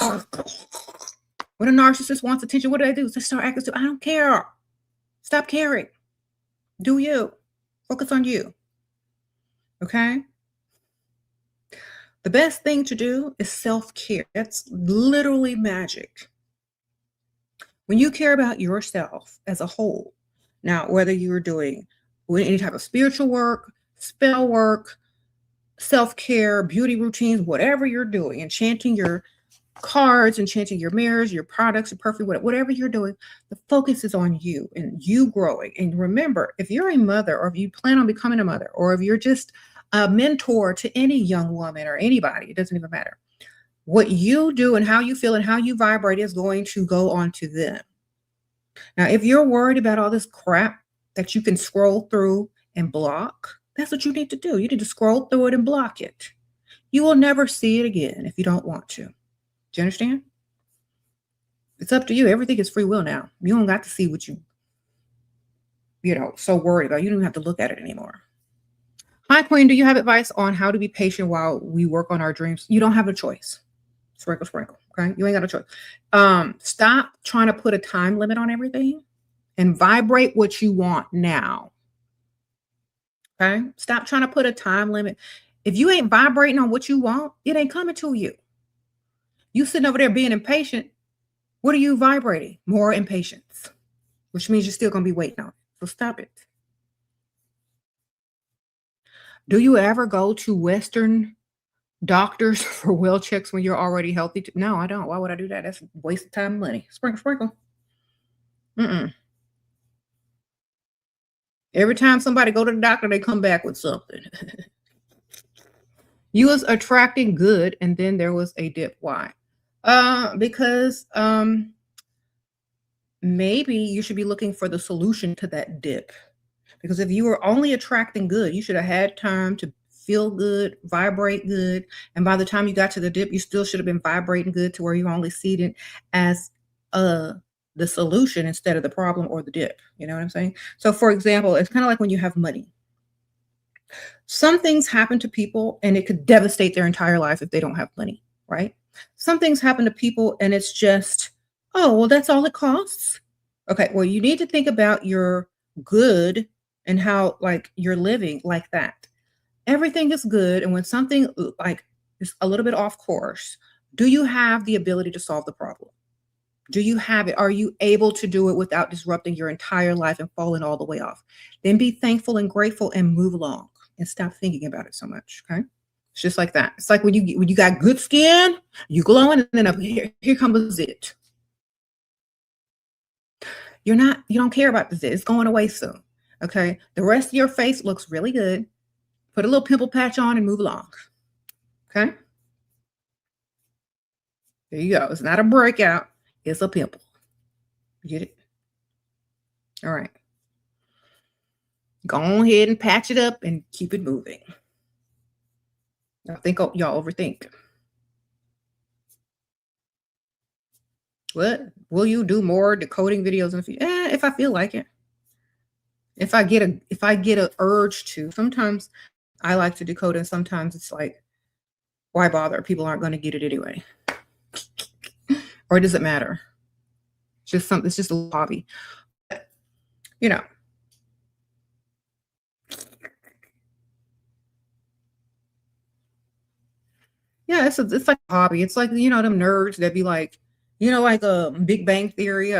When a narcissist wants attention, what do? They start acting stupid. I don't care. Stop caring. Do you focus on you? Okay. The best thing to do is self-care. That's literally magic. When you care about yourself as a whole, now, whether you're doing any type of spiritual work, spell work, self-care, beauty routines, whatever you're doing, enchanting your cards, enchanting your mirrors, your products, your perfume, whatever you're doing, the focus is on you and you growing. And remember, if you're a mother, or if you plan on becoming a mother, or if you're just a mentor to any young woman or anybody, it doesn't even matter. What you do and how you feel and how you vibrate is going to go on to them. Now, if you're worried about all this crap that you can scroll through and block, that's what you need to do. You need to scroll through it and block it. You will never see it again if you don't want to. Do you understand? It's up to you. Everything is free will now. You don't got to see what so worried about. You don't have to look at it anymore. Hi, Queen. Do you have advice on how to be patient while we work on our dreams? You don't have a choice. Sprinkle, sprinkle. Okay. You ain't got a choice. Stop trying to put a time limit on everything and vibrate what you want now. Okay. Stop trying to put a time limit. If you ain't vibrating on what you want, it ain't coming to you. You sitting over there being impatient. What are you vibrating? More impatience, which means you're still going to be waiting on it. So stop it. Do you ever go to Western doctors for well checks when you're already healthy? No, I don't. Why would I do that? That's a waste of time and money. Sprinkle, sprinkle. Every time somebody go to the doctor, they come back with something. You was attracting good, and then there was a dip. Why? Because maybe you should be looking for the solution to that dip. Because if you were only attracting good, you should have had time to feel good, vibrate good. And by the time you got to the dip, you still should have been vibrating good to where you only see it as the solution instead of the problem or the dip. You know what I'm saying? So for example, it's kind of like when you have money. Some things happen to people and it could devastate their entire life if they don't have money, right? Some things happen to people and it's just, oh, well, that's all it costs. Okay, well, you need to think about your good and how like you're living like that. Everything is good. And when something like is a little bit off course, do you have the ability to solve the problem? Do you have it? Are you able to do it without disrupting your entire life and falling all the way off? Then be thankful and grateful and move along and stop thinking about it so much. Okay. It's just like that. It's like when you got good skin, you glowing, and then up here comes the zit. You don't care about the zit. It's going away soon. Okay. The rest of your face looks really good. Put a little pimple patch on and move along. Okay. There you go. It's not a breakout. It's a pimple. Get it? All right. Go ahead and patch it up and keep it moving. I think y'all overthink. What? Will you do more decoding videos in the future? If I feel like it. If I get an urge to. Sometimes I like to decode, and sometimes it's like, why bother? People aren't going to get it anyway. Or does it matter? It's just a hobby. You know. Yeah, it's like a hobby. It's like, them nerds that be like, like a Big Bang Theory.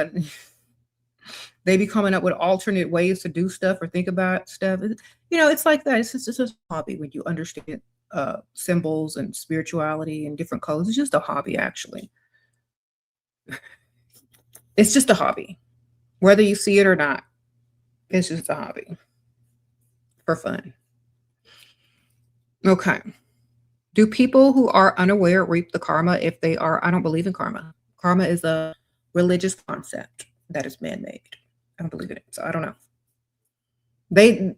They be coming up with alternate ways to do stuff or think about stuff. It's like that. It's just a hobby when you understand symbols and spirituality and different codes. It's just a hobby, actually. It's just a hobby. Whether you see it or not, it's just a hobby for fun. Okay. Do people who are unaware reap the karma if they are? I don't believe in karma. Karma is a religious concept that is man-made. I don't believe in it, so I don't know. They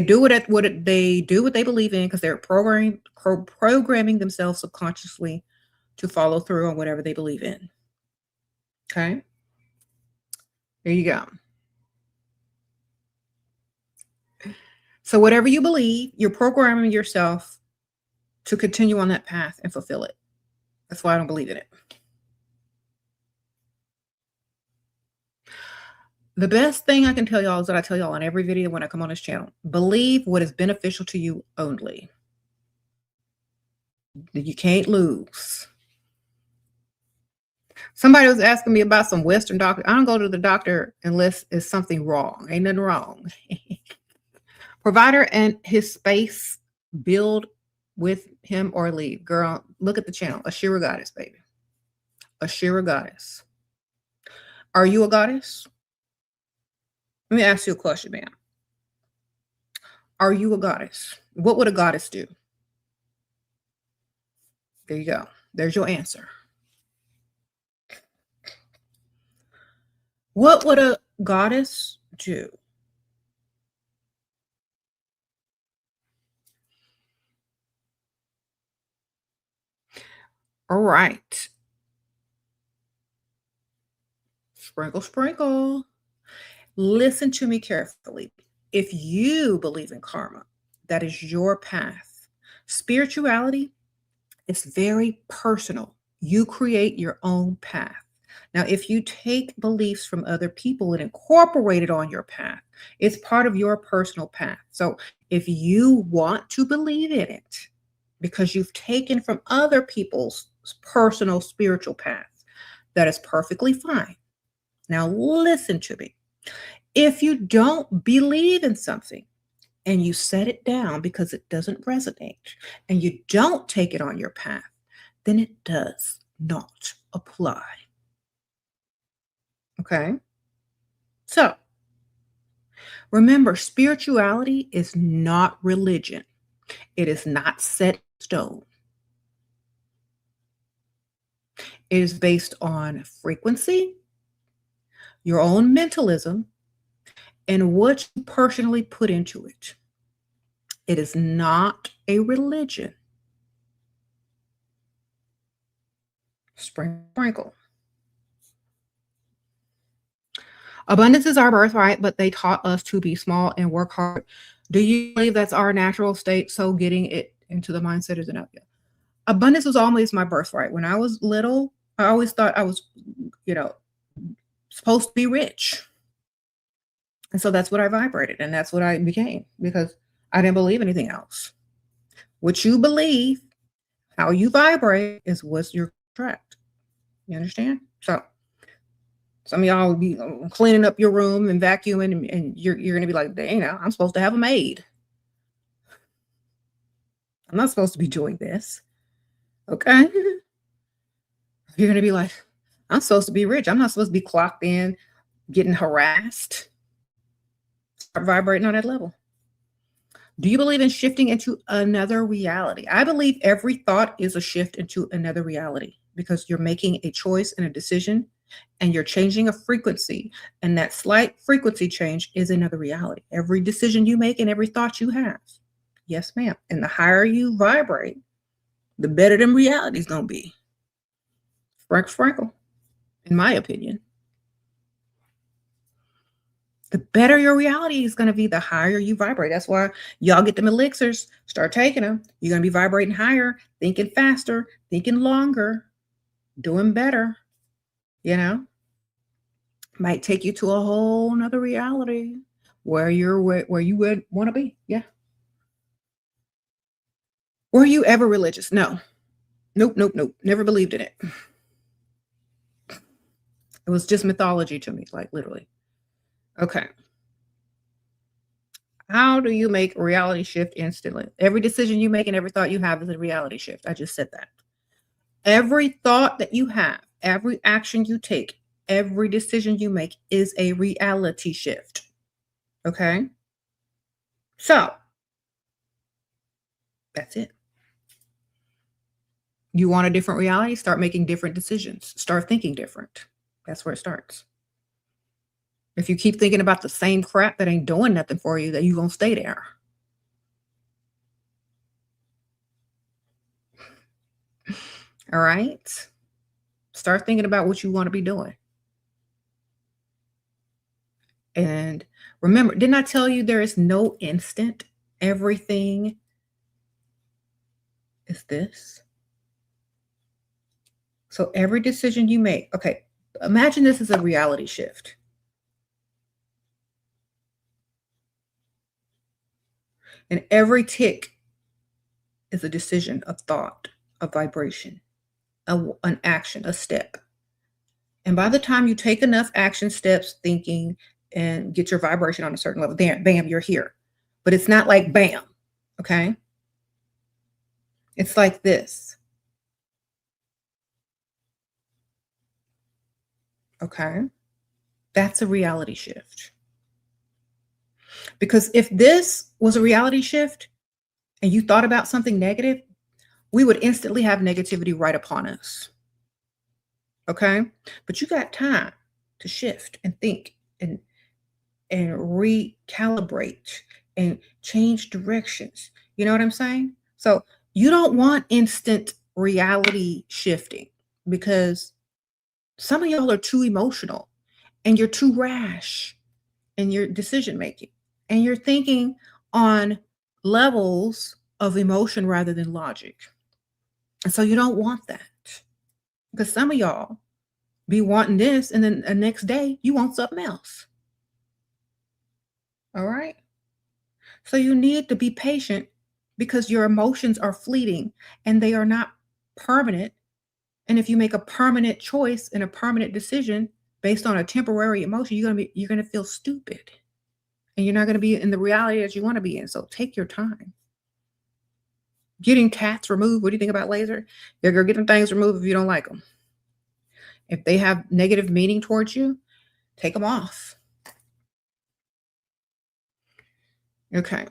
do what they believe in because they're programming themselves subconsciously to follow through on whatever they believe in. Okay. There you go. So whatever you believe, you're programming yourself to continue on that path and fulfill it. That's why I don't believe in it. The best thing I can tell y'all is that I tell y'all on every video when I come on this channel. Believe what is beneficial to you only. You can't lose. Somebody was asking me about some Western doctor. I don't go to the doctor unless it's something wrong. Ain't nothing wrong. Provider and his space, build with him or leave. Girl, look at the channel. A SHERA goddess, baby. A SHERA goddess. Are you a goddess? Let me ask you a question, ma'am. Are you a goddess? What would a goddess do? There you go. There's your answer. What would a goddess do? All right. Sprinkle, sprinkle. Listen to me carefully. If you believe in karma, that is your path. Spirituality is very personal. You create your own path. Now, if you take beliefs from other people and incorporate it on your path, it's part of your personal path. So if you want to believe in it because you've taken from other people's personal spiritual paths, that is perfectly fine. Now, listen to me. If you don't believe in something and you set it down because it doesn't resonate and you don't take it on your path, then it does not apply. Okay? So, remember, spirituality is not religion. It is not set in stone. It is based on frequency, your own mentalism, and what you personally put into it. It is not a religion. Sprinkle. Abundance is our birthright, but they taught us to be small and work hard. Do you believe that's our natural state? So getting it into the mindset is enough. Yeah. Abundance was always my birthright. When I was little, I always thought I was, supposed to be rich. And so that's what I vibrated and that's what I became because I didn't believe anything else. What you believe, how you vibrate is what's your attract. You understand? So some of y'all will be cleaning up your room and vacuuming and you're going to be like, dang, I'm supposed to have a maid. I'm not supposed to be doing this. Okay. You're going to be like, I'm supposed to be rich. I'm not supposed to be clocked in, getting harassed. Start vibrating on that level. Do you believe in shifting into another reality? I believe every thought is a shift into another reality because you're making a choice and a decision and you're changing a frequency. And that slight frequency change is another reality. Every decision you make and every thought you have. Yes, ma'am. And the higher you vibrate, the better them reality is going to be. Sprinkle, in my opinion. The better your reality is going to be, the higher you vibrate. That's why y'all get them elixirs. Start taking them. You're going to be vibrating higher, thinking faster, thinking longer, doing better. Might take you to a whole nother reality where you would want to be. Yeah. Were you ever religious? No. Nope. Never believed in it. It was just mythology to me, like literally. Okay. How do you make a reality shift instantly? Every decision you make and every thought you have is a reality shift. I just said that. Every thought that you have, every action you take, every decision you make is a reality shift. Okay? So, that's it. You want a different reality? Start making different decisions. Start thinking different. That's where it starts. If you keep thinking about the same crap that ain't doing nothing for you, then you're going to stay there. All right? Start thinking about what you want to be doing. And remember, didn't I tell you there is no instant? Everything is this. So every decision you make, okay, imagine this is a reality shift. And every tick is a decision, a thought, a vibration, an action, a step. And by the time you take enough action steps, thinking, and get your vibration on a certain level, bam, bam, you're here. But it's not like bam, okay? It's like this, okay? That's a reality shift. Because if this was a reality shift and you thought about something negative, we would instantly have negativity right upon us. Okay? But you got time to shift and think and recalibrate and change directions. You know what I'm saying? So you don't want instant reality shifting because some of y'all are too emotional and you're too rash in your decision making and you're thinking on levels of emotion rather than logic. And so you don't want that because some of y'all be wanting this and then the next day you want something else. All right. So you need to be patient because your emotions are fleeting and they are not permanent. And if you make a permanent choice and a permanent decision based on a temporary emotion, you're gonna feel stupid. And you're not gonna be in the reality that you want to be in. So take your time. Getting tats removed. What do you think about laser? You're gonna get them things removed if you don't like them. If they have negative meaning towards you, take them off. Okay.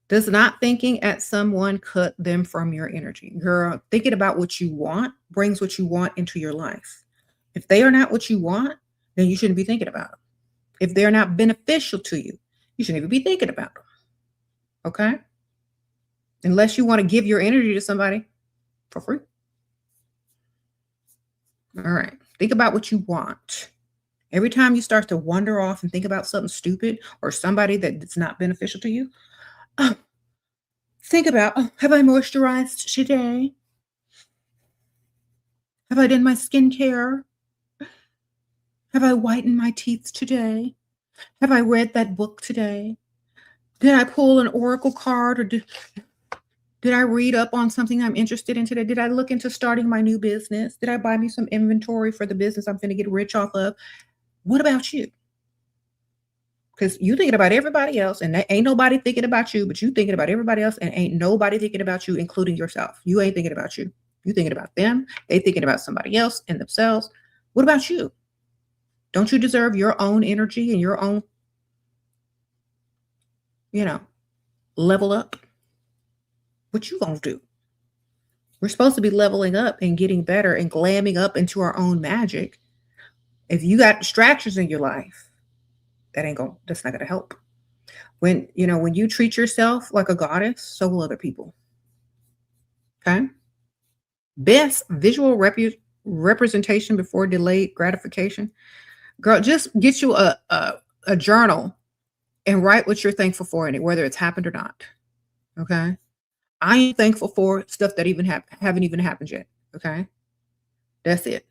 Does not thinking at someone cut them from your energy? Girl, thinking about what you want brings what you want into your life. If they are not what you want, then you shouldn't be thinking about them. If they're not beneficial to you, you shouldn't even be thinking about them. Okay? Unless you want to give your energy to somebody for free. All right. Think about what you want. Every time you start to wander off and think about something stupid or somebody that's not beneficial to you, think about, have I moisturized today? Have I done my skincare? Have I whitened my teeth today? Have I read that book today? Did I pull an oracle card or did I read up on something I'm interested in today? Did I look into starting my new business? Did I buy me some inventory for the business I'm going to get rich off of? What about you? Because you thinking about everybody else and ain't nobody thinking about you, but you thinking about everybody else and ain't nobody thinking about you, including yourself. You ain't thinking about you. You thinking about them. They thinking about somebody else and themselves. What about you? Don't you deserve your own energy and your own, level up? What you gonna do? We're supposed to be leveling up and getting better and glamming up into our own magic. If you got distractions in your life, that's not gonna help. When you treat yourself like a goddess, so will other people. Okay. Best visual representation before delayed gratification. Girl, just get you a journal and write what you're thankful for in it, whether it's happened or not. Okay. I am thankful for stuff that even haven't even happened yet. Okay. That's it.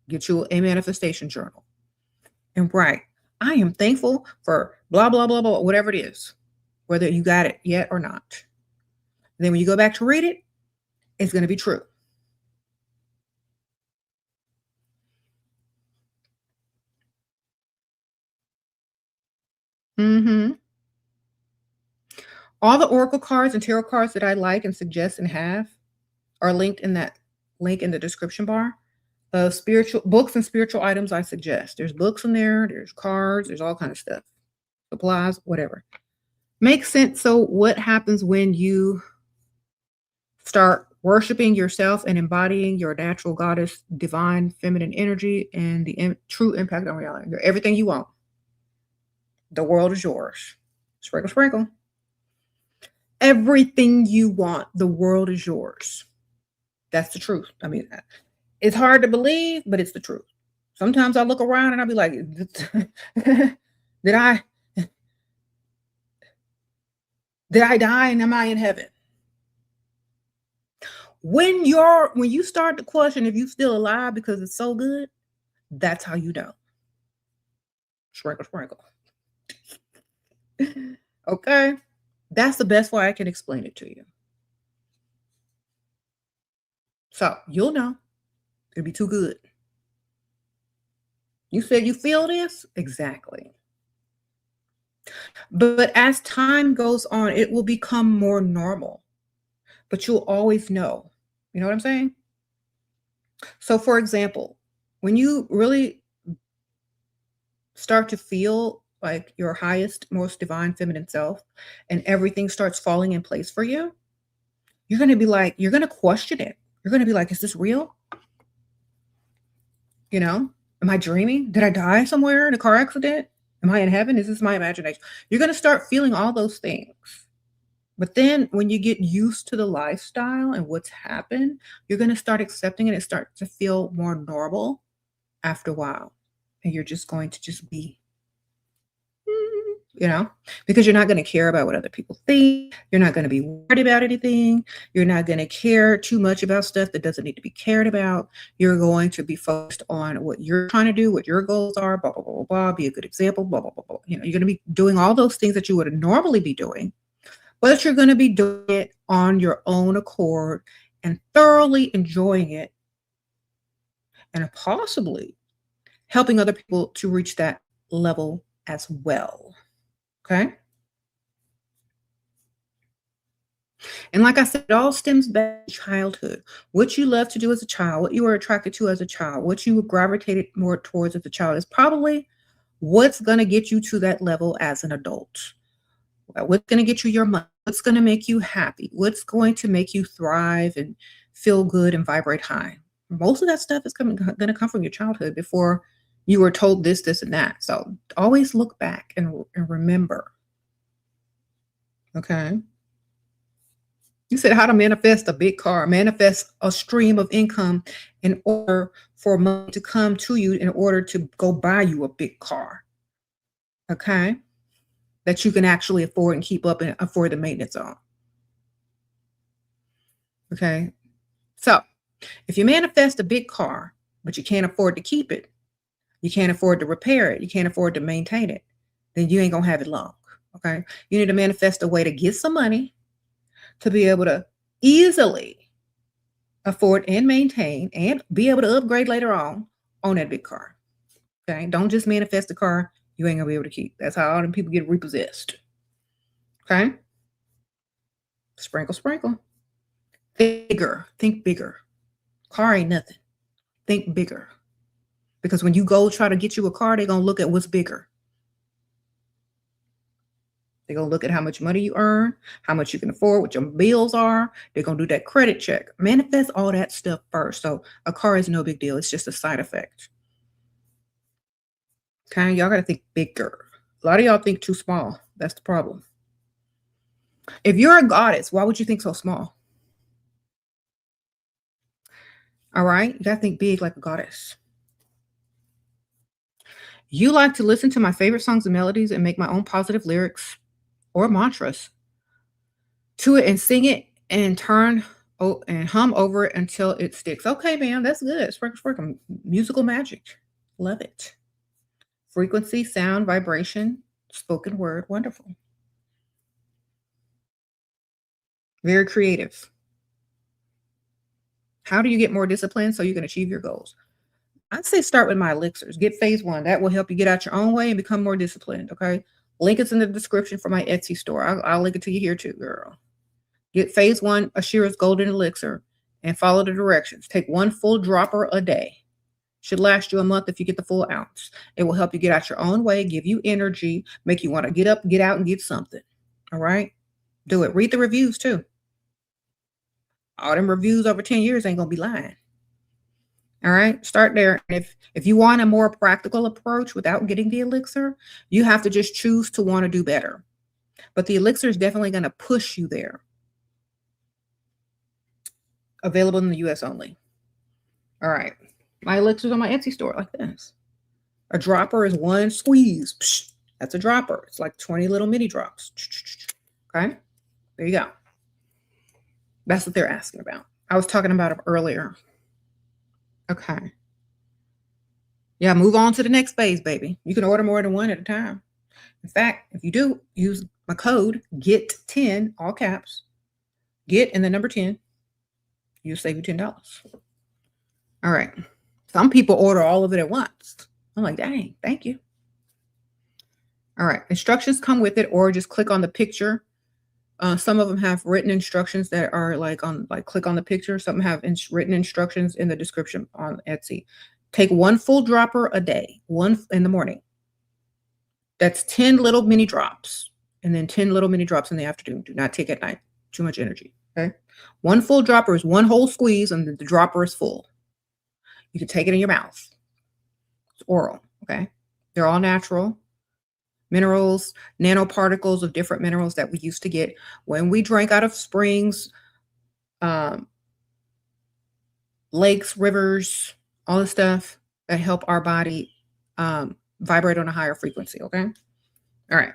Get you a manifestation journal and write, I am thankful for blah, blah, blah, blah, whatever it is, whether you got it yet or not. And then when you go back to read it, it's going to be true. All the oracle cards and tarot cards that I like and suggest and have are linked in that link in the description bar. Spiritual books and spiritual items I suggest. There's books in there, there's cards, there's all kind of stuff. Supplies, whatever. Makes sense. So what happens when you start worshiping yourself and embodying your natural goddess, divine feminine energy and the true impact on reality? You're everything you want. The world is yours. Sprinkle, sprinkle. Everything you want, the world is yours. That's the truth. I mean, it's hard to believe, but it's the truth. Sometimes I look around and I'll be like, did I did I die and am I in heaven? When you start to question if you're still alive because it's so good, that's how you know. Sprinkle, sprinkle. Okay? That's the best way I can explain it to you. So you'll know. It'll be too good. You said you feel this? Exactly. But as time goes on, it will become more normal. But you'll always know. You know what I'm saying? So, for example, when you really start to feel like your highest, most divine feminine self and everything starts falling in place for you, you're going to be like, you're going to question it. You're going to be like, is this real? You know, am I dreaming? Did I die somewhere in a car accident? Am I in heaven? Is this my imagination? You're going to start feeling all those things. But then when you get used to the lifestyle and what's happened, you're going to start accepting it and start to feel more normal after a while. And you're just going to just be, you know, because you're not going to care about what other people think. You're not going to be worried about anything. You're not going to care too much about stuff that doesn't need to be cared about. You're going to be focused on what you're trying to do, what your goals are, blah, blah, blah, blah, blah, be a good example, blah, blah, blah, blah. You know, you're going to be doing all those things that you would normally be doing, but you're going to be doing it on your own accord and thoroughly enjoying it and possibly helping other people to reach that level as well. Okay. And like I said, it all stems back to childhood. What you love to do as a child, what you were attracted to as a child, what you gravitated more towards as a child is probably what's going to get you to that level as an adult. What's going to get you your money? What's going to make you happy? What's going to make you thrive and feel good and vibrate high? Most of that stuff is going to come from your childhood before you were told this, this, and that. So always look back and remember. Okay. You said how to manifest a big car, manifest a stream of income in order for money to come to you in order to go buy you a big car. Okay. That you can actually afford and keep up and afford the maintenance on. Okay. So if you manifest a big car, but you can't afford to keep it, you can't afford to repair it, you can't afford to maintain it, then you ain't going to have it long. Okay. You need to manifest a way to get some money to be able to easily afford and maintain and be able to upgrade later on that big car. Okay. Don't just manifest a car you ain't gonna be able to keep. That's how all them people get repossessed. Okay. Sprinkle, sprinkle. Bigger. Think bigger. Car ain't nothing. Think bigger. Because when you go try to get you a car, they're gonna look at what's bigger. They're going to look at how much money you earn, how much you can afford, what your bills are. They're going to do that credit check. Manifest all that stuff first. So a car is no big deal. It's just a side effect. Okay, y'all got to think bigger. A lot of y'all think too small. That's the problem. If you're a goddess, why would you think so small? All right, you got to think big like a goddess. You like to listen to my favorite songs and melodies and make my own positive lyrics or mantras to it and sing it and and hum over it until it sticks. Okay, man, that's good. Sprinkle, sprinkle. Musical magic. Love it. Frequency, sound, vibration, spoken word. Wonderful. Very creative. How do you get more discipline so you can achieve your goals? I'd say start with my elixirs. Get phase 1. That will help you get out your own way and become more disciplined. Okay. Link is in the description for my Etsy store. I'll link it to you here too, girl. Get phase 1 of SHERA's Golden Elixir and follow the directions. Take 1 full dropper a day. Should last you a month if you get the full ounce. It will help you get out your own way, give you energy, make you want to get up, get out, and get something. All right? Do it. Read the reviews too. All them reviews over 10 years ain't going to be lying. All right, start there. If you want a more practical approach without getting the elixir, you have to just choose to want to do better. But the elixir is definitely going to push you there. Available in the US only. All right. My elixirs on my Etsy store like this. A dropper is one squeeze. Psh, that's a dropper. It's like 20 little mini drops. Okay, there you go. That's what they're asking about. I was talking about them earlier. Okay. Yeah, move on to the next phase, baby. You can order more than one at a time. In fact, if you do, use my code GET10, all caps, GET and the number 10. You'll save you $10. All right. Some people order all of it at once. I'm like, dang, thank you. All right. Instructions come with it, or just click on the picture. Some of them have written instructions that are like click on the picture. Some have written instructions in the description on Etsy. Take one full dropper a day, one in the morning. That's 10 little mini drops, and then 10 little mini drops in the afternoon. Do not take at night. Too much energy. Okay. One full dropper is one whole squeeze, and the dropper is full. You can take it in your mouth. It's oral. Okay. They're all natural. Minerals, nanoparticles of different minerals that we used to get when we drank out of springs, lakes, rivers, all the stuff that help our body vibrate on a higher frequency. Okay. All right.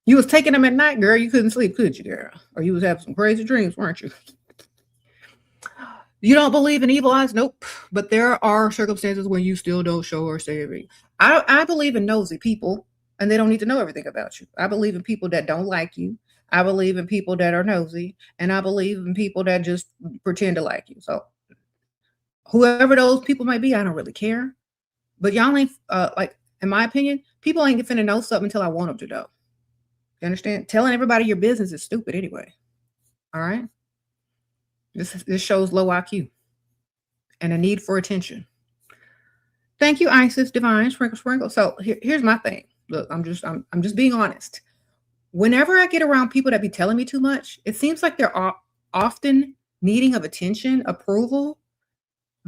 You was taking them at night, girl. You couldn't sleep, could you, girl? Or you was having some crazy dreams, weren't you? You don't believe in evil eyes? Nope. But there are circumstances when you still don't show or say everything. I believe in nosy people, and they don't need to know everything about you. I believe in people that don't like you. I believe in people that are nosy, and I believe in people that just pretend to like you. So whoever those people might be, I don't really care. But y'all ain't, like, in my opinion, people ain't finna know something until I want them to know. You understand? Telling everybody your business is stupid anyway. All right? This shows low IQ and a need for attention. Thank you, Isis, Divine, Sprinkle, Sprinkle. So here's my thing. Look, I'm just being honest. Whenever I get around people that be telling me too much, it seems like they're often needing of attention, approval,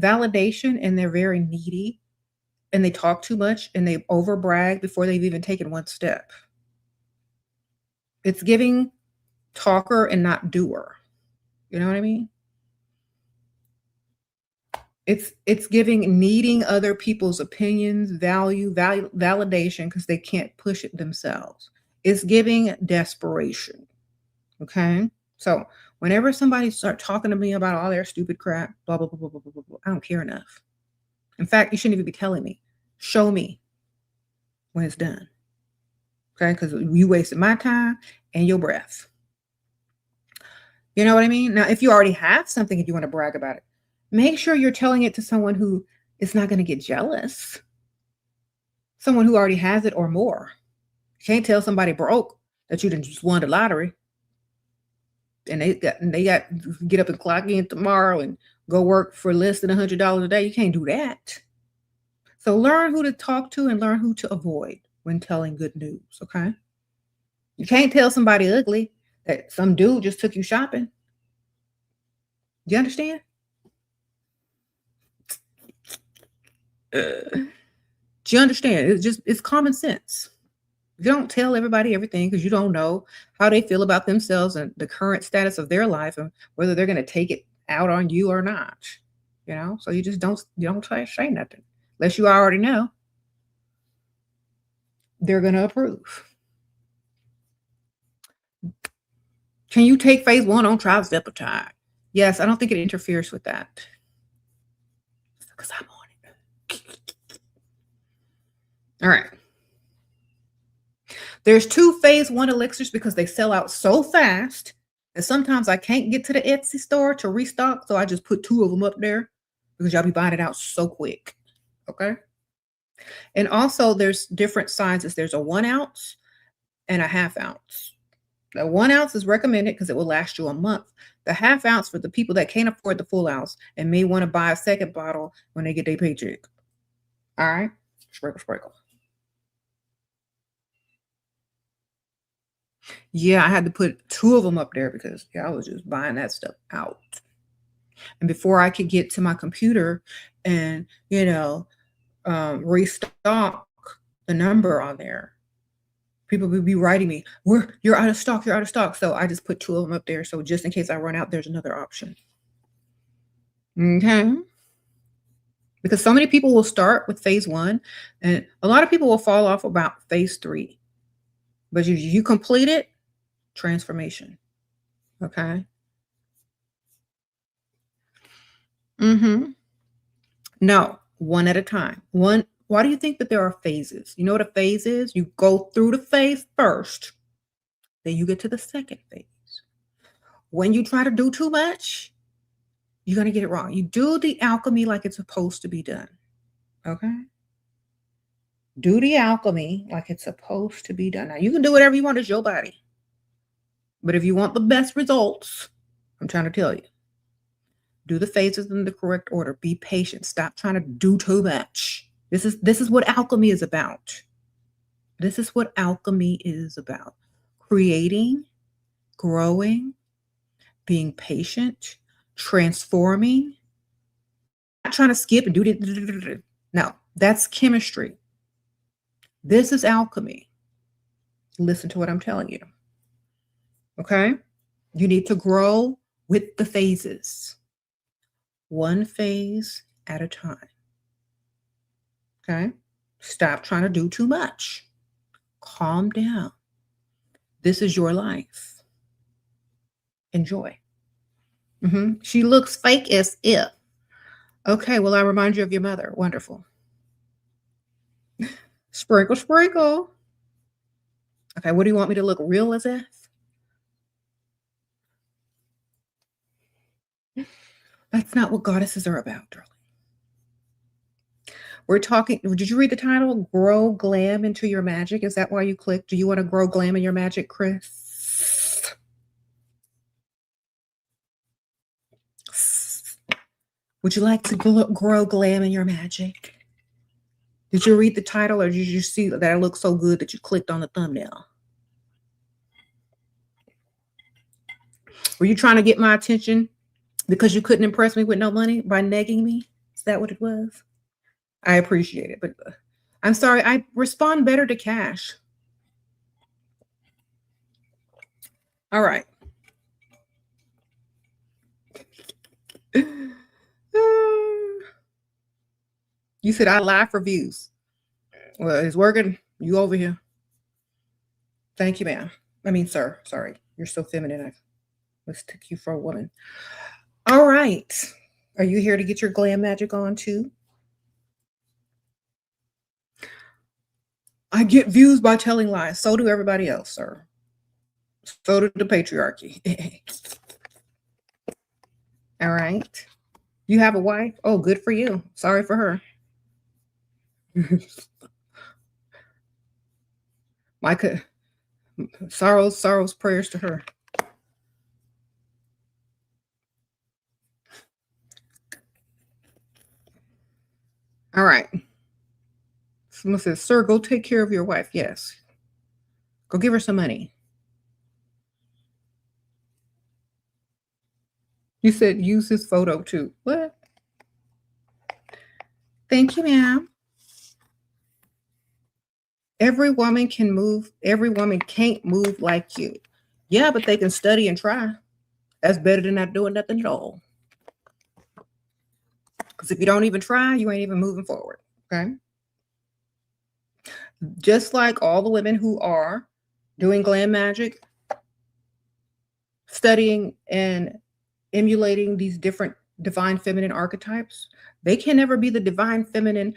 validation, and they're very needy, and they talk too much, and they over brag before they've even taken one step. It's giving talker and not doer. You know what I mean? It's giving needing other people's opinions, validation, because they can't push it themselves. It's giving desperation. Okay. So whenever somebody start talking to me about all their stupid crap, blah, blah, blah, blah, blah, blah, blah, I don't care enough. In fact, you shouldn't even be telling me. Show me when it's done. Okay. Because you wasted my time and your breath. You know what I mean? Now, if you already have something and you want to brag about it, make sure you're telling it to someone who is not going to get jealous. Someone who already has it or more. You can't tell somebody broke that you just won the lottery. And they got to get up and clock in tomorrow and go work for less than $100 a day. You can't do that. So learn who to talk to and learn who to avoid when telling good news. Okay. You can't tell somebody ugly that some dude just took you shopping. Do you understand? Do you understand? It's common sense. You don't tell everybody everything because you don't know how they feel about themselves and the current status of their life and whether they're going to take it out on you or not. You know, so you just don't say nothing unless you already know they're going to approve. Can you take phase 1 on trizepatide? Yes, I don't think it interferes with that. Because I'm on it. All right. There's 2 phase 1 elixirs because they sell out so fast. And sometimes I can't get to the Etsy store to restock. So I just put 2 of them up there because y'all be buying it out so quick. Okay. And also there's different sizes. There's a 1 ounce and a 1/2 ounce. The 1 ounce is recommended because it will last you a month. The 1/2 ounce for the people that can't afford the full ounce and may want to buy a second bottle when they get their paycheck. All right. Sprinkle, sprinkle. Yeah, I had to put 2 of them up there because I was just buying that stuff out. And before I could get to my computer and, restock the number on there, people would be writing me, you're out of stock, you're out of stock. So I just put 2 of them up there. So just in case I run out, there's another option. Okay. Because so many people will start with phase one, and a lot of people will fall off about phase three. But if you complete it, transformation. Okay. Mm-hmm. No, one at a time. One. Why do you think that there are phases? You know what a phase is? You go through the phase first, then you get to the second phase. When you try to do too much, you're going to get it wrong. You do the alchemy like it's supposed to be done. Okay? Do the alchemy like it's supposed to be done. Now, you can do whatever you want. It's your body. But if you want the best results, I'm trying to tell you, do the phases in the correct order. Be patient. Stop trying to do too much. This is what alchemy is about. This is what alchemy is about. Creating, growing, being patient, transforming, not trying to skip and do it. No, that's chemistry. This is alchemy. Listen to what I'm telling you. Okay? You need to grow with the phases. One phase at a time. Okay? Stop trying to do too much. Calm down. This is your life. Enjoy. She looks fake as if. Okay, well, I remind you of your mother. Wonderful. Sprinkle, sprinkle. Okay, what do you want me to look real as if? That's not what goddesses are about, darling. We're talking, did you read the title? Grow glam into your magic. Is that why you clicked? Do you want to grow glam in your magic, Chris? Would you like to grow glam in your magic? Did you read the title, or did you see that it looked so good that you clicked on the thumbnail? Were you trying to get my attention because you couldn't impress me with no money by negging me? Is that what it was? I appreciate it, but I'm sorry. I respond better to cash. All right. You said I lie for views. Well, it's working. You over here. Thank you, ma'am. I mean, sir. Sorry. You're so feminine. I mistook you for a woman. All right. Are you here to get your glam magic on too? I get views by telling lies. So do everybody else, sir. So do the patriarchy. All right. You have a wife? Oh, good for you. Sorry for her. Micah, sorrows, prayers to her. All right. Someone says, sir, go take care of your wife. Yes. Go give her some money. You said use his photo too. What? Thank you, ma'am. Every woman can move. Every woman can't move like you. Yeah, but they can study and try. That's better than not doing nothing at all. Because if you don't even try, you ain't even moving forward. Okay. Just like all the women who are doing glam magic, studying and emulating these different divine feminine archetypes, they can never be the divine feminine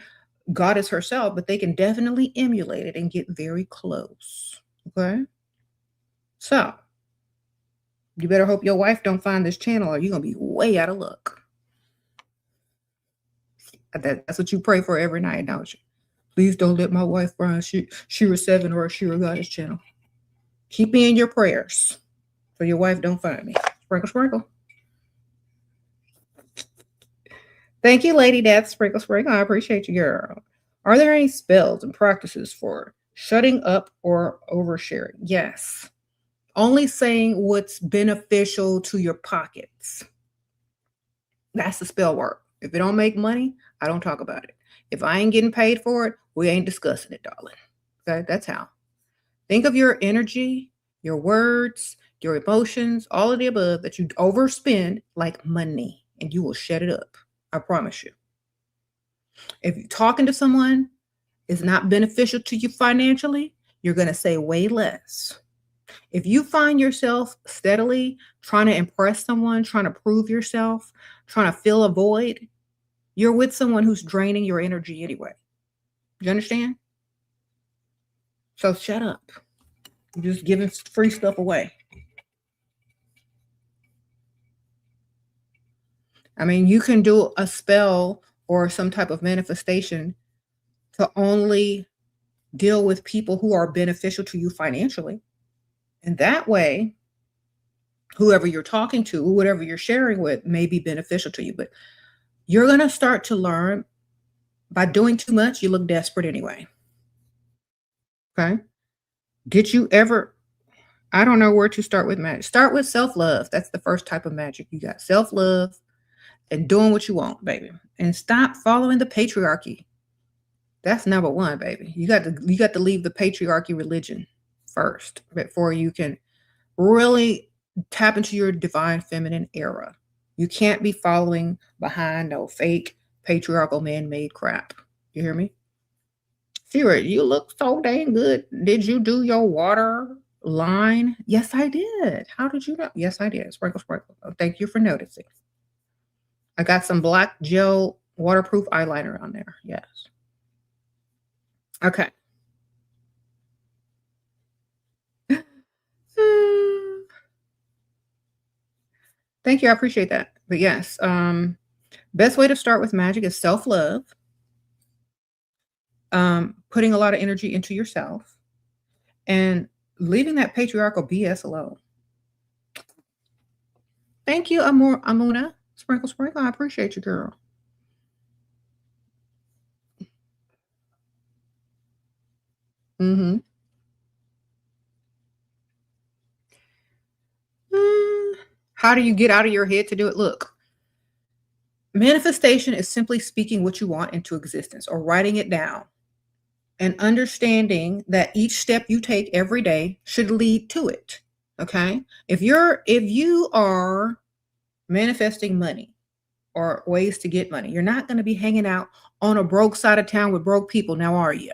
goddess herself, but they can definitely emulate it and get very close. Okay. So you better hope your wife don't find this channel, or you're gonna be way out of luck. That's what you pray for every night, don't you? Please don't let my wife find SheraSeven or a SHERA Goddess channel. Keep me in your prayers so your wife don't find me. Sprinkle, sprinkle. Thank you, Lady Death. Sprinkle, sprinkle. I appreciate you, girl. Are there any spells and practices for shutting up or oversharing? Yes. Only saying what's beneficial to your pockets. That's the spell work. If it don't make money, I don't talk about it. If I ain't getting paid for it, we ain't discussing it, darling. Okay, that's how. Think of your energy, your words, your emotions, all of the above that you overspend like money. and you will shut it up. I promise you. If you're talking to someone is not beneficial to you financially, you're going to say way less. If you find yourself steadily trying to impress someone, trying to prove yourself, trying to fill a void, you're with someone who's draining your energy anyway. You understand? So shut up. You're just giving free stuff away. I mean, you can do a spell or some type of manifestation to only deal with people who are beneficial to you financially. And that way, whoever you're talking to, whatever you're sharing with may be beneficial to you. But you're going to start to learn by doing too much, you look desperate anyway. Okay. Did you ever, I don't know where to start with magic. Start with self-love. That's the first type of magic. You got self-love and doing what you want, baby. And stop following the patriarchy. That's number one, baby. You got to leave the patriarchy religion first before you can really tap into your divine feminine era. You can't be following behind no fake patriarchal man-made crap. You hear me? Shera, you look so dang good. Did you do your water line? Yes, I did. How did you know? Yes, I did. Sprinkle, sprinkle. Oh, thank you for noticing. I got some black gel waterproof eyeliner on there. Yes. Okay. Thank you. I appreciate that. But yes, best way to start with magic is self-love. Putting a lot of energy into yourself and leaving that patriarchal BS alone. Thank you, Amuna. Sprinkle, sprinkle. I appreciate you, girl. Mm-hmm. How do you get out of your head to do it? Look, manifestation is simply speaking what you want into existence or writing it down and understanding that each step you take every day should lead to it. Okay. If you are manifesting money or ways to get money, you're not going to be hanging out on a broke side of town with broke people. Now, are you?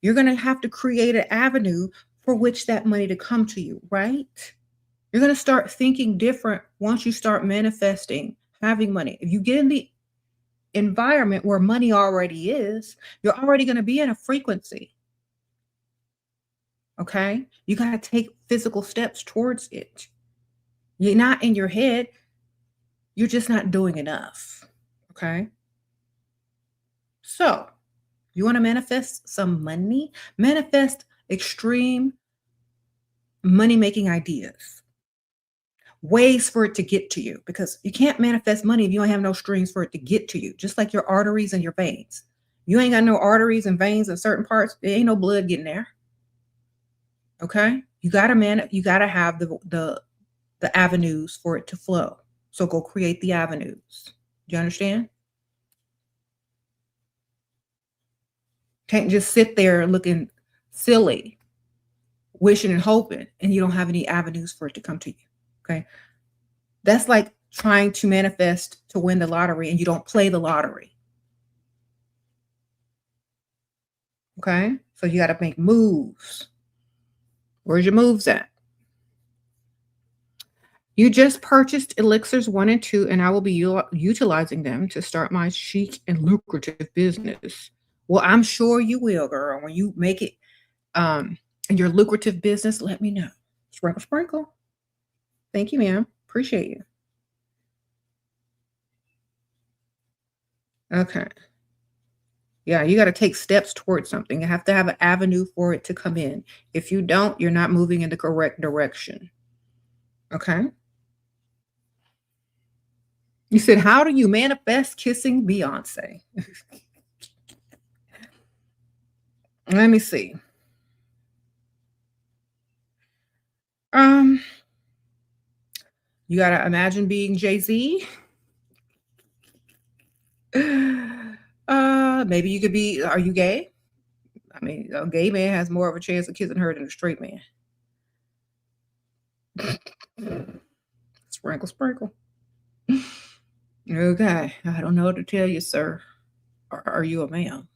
You're going to have to create an avenue for which that money to come to you, right? You're going to start thinking different once you start manifesting having money. If you get in the environment where money already is, you're already going to be in a frequency. Okay? You got to take physical steps towards it. You're not in your head. You're just not doing enough. Okay? So, you want to manifest some money? Manifest extreme money-making ideas. Ways for it to get to you, because you can't manifest money if you don't have no strings for it to get to you, just like your arteries and your veins. You ain't got no arteries and veins in certain parts, there ain't no blood getting there. Okay? You gotta have the avenues for it to flow. So go create the avenues. Do you understand? Can't just sit there looking silly, wishing and hoping, and you don't have any avenues for it to come to you. Okay. That's like trying to manifest to win the lottery and you don't play the lottery. Okay. So you got to make moves. Where's your moves at? You just purchased elixirs 1 and 2, and I will be utilizing them to start my chic and lucrative business. Well, I'm sure you will, girl. When you make it in your lucrative business, let me know. Sprinkle, sprinkle. Thank you, ma'am. Appreciate you. Okay. Yeah, you got to take steps towards something. You have to have an avenue for it to come in. If you don't, you're not moving in the correct direction. Okay. You said, how do you manifest kissing Beyonce? Let me see. You got to imagine being Jay-Z. Maybe you could be, are you gay? I mean, a gay man has more of a chance of kissing her than a straight man. Sprinkle, sprinkle. Okay. I don't know what to tell you, sir. Are you a man?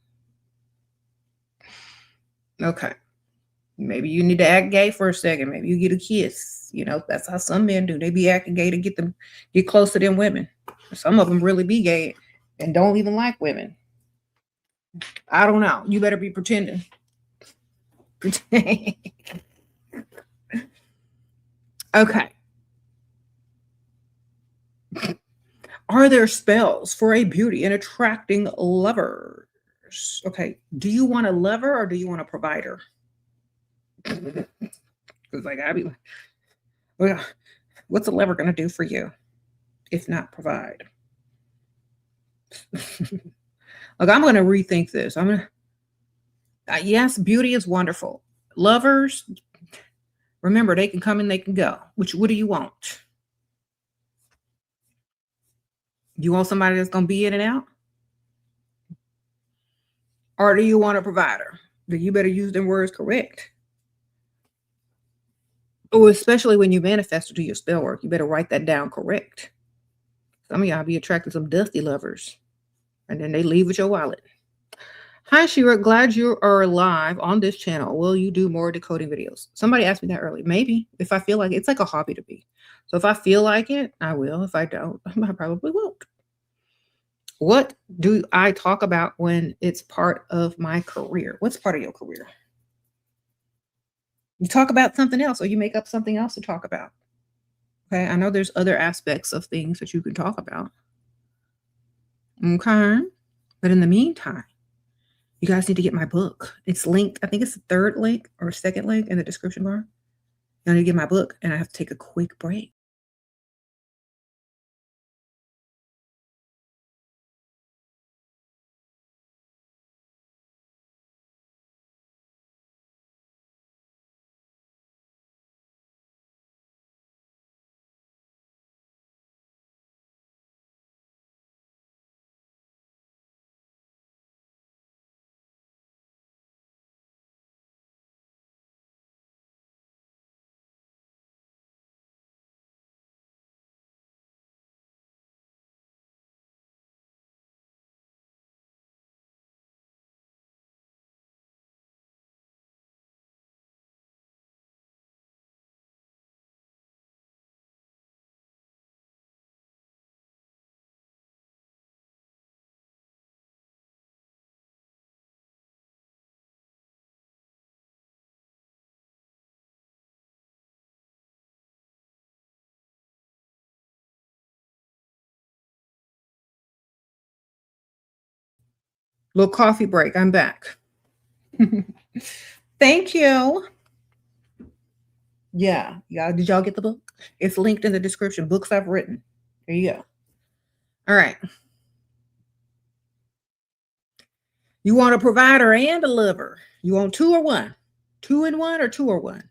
Okay. Maybe you need to act gay for a second. Maybe you get a kiss. You know, that's how some men do. They be acting gay to get close to them women. Some of them really be gay and don't even like women. I don't know. You better be pretending. Okay. Are there spells for a beauty in attracting lovers? Okay. Do you want a lover or do you want a provider? Because like I be like, well, what's a lover gonna do for you if not provide? Like I'm gonna rethink this. I'm gonna yes, beauty is wonderful. Lovers, remember they can come and they can go. Which what do you want? You want somebody that's gonna be in and out? Or do you want a provider? Then you better use them words correct. Oh, especially when you manifest to do your spell work, you better write that down correct. Some of y'all be attracting some dusty lovers, and then they leave with your wallet. Hi, Shira. Glad you are live on this channel. Will you do more decoding videos? Somebody asked me that earlier. Maybe if I feel like it. It's like a hobby to me. So if I feel like it, I will. If I don't, I probably won't. What do I talk about when it's part of my career? What's part of your career? You talk about something else or you make up something else to talk about. Okay. I know there's other aspects of things that you can talk about. Okay. But in the meantime, you guys need to get my book. It's linked. I think it's the third link or second link in the description bar. You need to get my book, and I have to take a quick break. Little coffee break. I'm back. Thank you. Yeah. Did y'all get the book? It's linked in the description. Books I've written. There you go. All right. You want a provider and a lover. You want two or one? Two in one or two or one?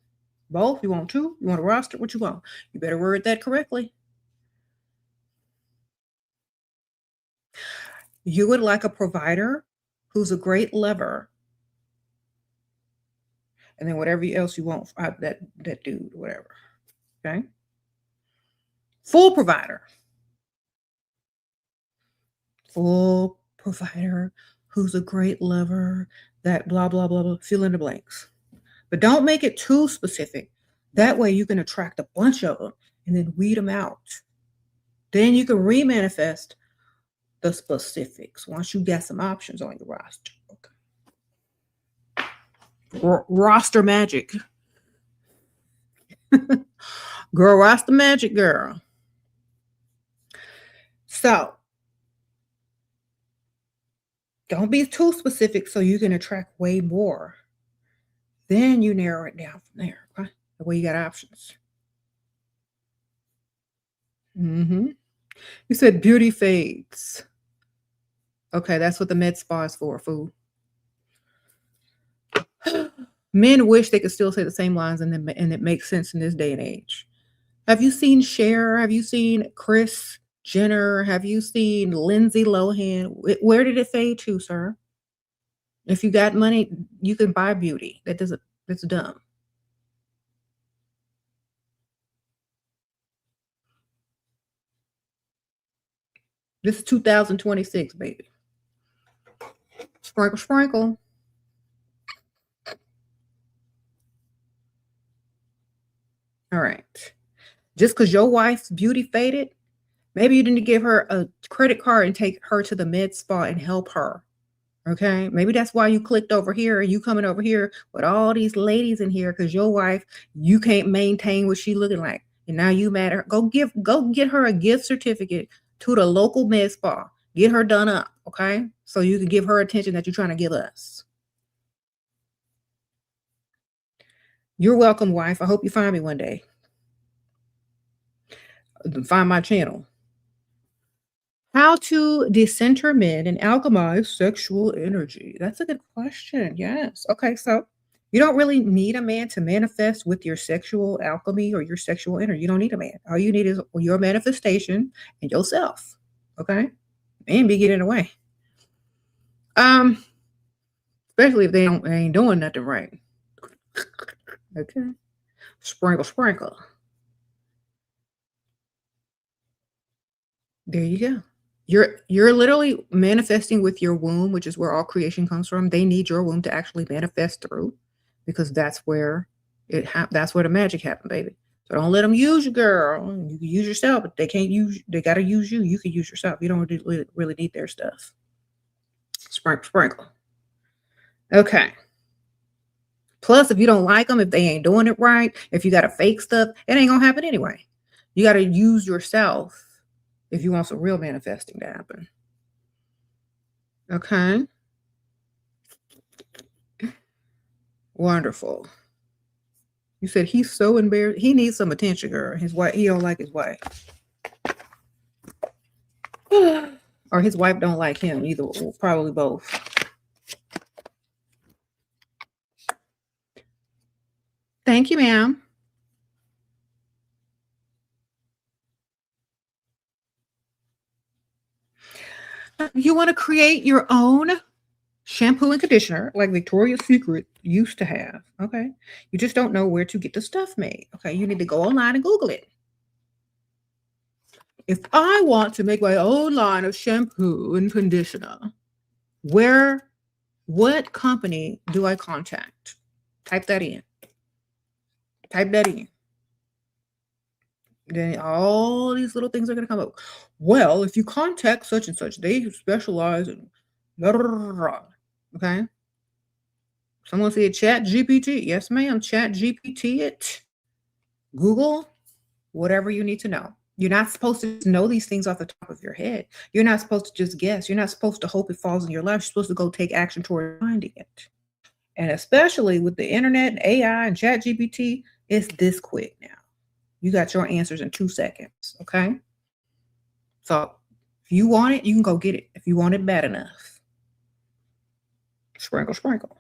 Both? You want two? You want a roster? What you want? You better word that correctly. You would like a provider who's a great lover. And then whatever else you want, that dude, whatever. Okay. Full provider. Full provider who's a great lover, that blah, blah, blah, blah, fill in the blanks. But don't make it too specific. That way you can attract a bunch of them and then weed them out. Then you can remanifest the specifics once you get some options on your roster. Okay. Roster magic. Girl, roster magic, girl. So don't be too specific so you can attract way more. Then you narrow it down from there. Okay? The way you got options. You said beauty fades. Okay, that's what the med spa is for, fool. Men wish they could still say the same lines and it makes sense in this day and age. Have you seen Cher? Have you seen Kris Jenner? Have you seen Lindsay Lohan? Where did it fade to, sir? If you got money, you can buy beauty. That's dumb. This is 2026, baby. Sprinkle, sprinkle. All right. Just because your wife's beauty faded, maybe you need to give her a credit card and take her to the med spa and help her. Okay. Maybe that's why you clicked over here and you coming over here with all these ladies in here because your wife, you can't maintain what she looking like. And now you mad at her. Go get her a gift certificate to the local med spa. Get her done up. Okay. So you can give her attention that you're trying to give us. You're welcome, wife. I hope you find me one day. Find my channel. How to decenter men and alchemize sexual energy. That's a good question. Yes. Okay. So you don't really need a man to manifest with your sexual alchemy or your sexual energy. You don't need a man. All you need is your manifestation and yourself. Okay. And be getting away. Especially if they ain't doing nothing right. Okay. Sprinkle, sprinkle. There you go. You're literally manifesting with your womb, which is where all creation comes from. They need your womb to actually manifest through, because that's where that's where the magic happened, baby. So don't let them use you, girl. You can use yourself, but they can't use. They gotta use you. You can use yourself. You don't really need their stuff. Sprinkle, sprinkle. Okay. Plus, if you don't like them, if they ain't doing it right, if you got to fake stuff, it ain't gonna happen anyway. You got to use yourself if you want some real manifesting to happen. Okay. Wonderful. You said he's so embarrassed. He needs some attention, girl. His wife, he don't like his wife. Or his wife don't like him either. Probably both. Thank you, ma'am. You want to create your own shampoo and conditioner like Victoria's Secret used to have. Okay. You just don't know where to get the stuff made. Okay. You need to go online and Google it. If I want to make my own line of shampoo and conditioner, what company do I contact? Type that in. Type that in. Then all these little things are going to come up. Well, if you contact such and such, they specialize in blah, blah, blah, blah. Okay. Someone said Chat GPT. Yes, ma'am. Chat GPT it. Google whatever you need to know. You're not supposed to know these things off the top of your head. You're not supposed to just guess. You're not supposed to hope it falls in your lap. You're supposed to go take action toward finding it. And especially with the internet and AI and Chat GPT, it's this quick now. You got your answers in 2 seconds. Okay. So if you want it, you can go get it. If you want it bad enough. Sprinkle, sprinkle.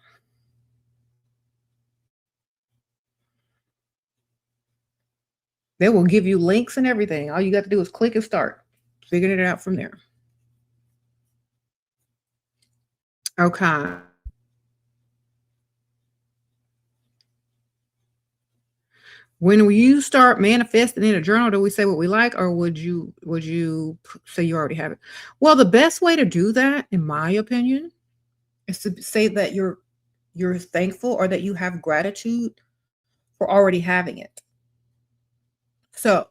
They will give you links and everything. All you got to do is click and start figuring it out from there. Okay. When you start manifesting in a journal, do we say what we like, or would you say you already have it? Well, the best way to do that, in my opinion, is to say that you're thankful or that you have gratitude for already having it. So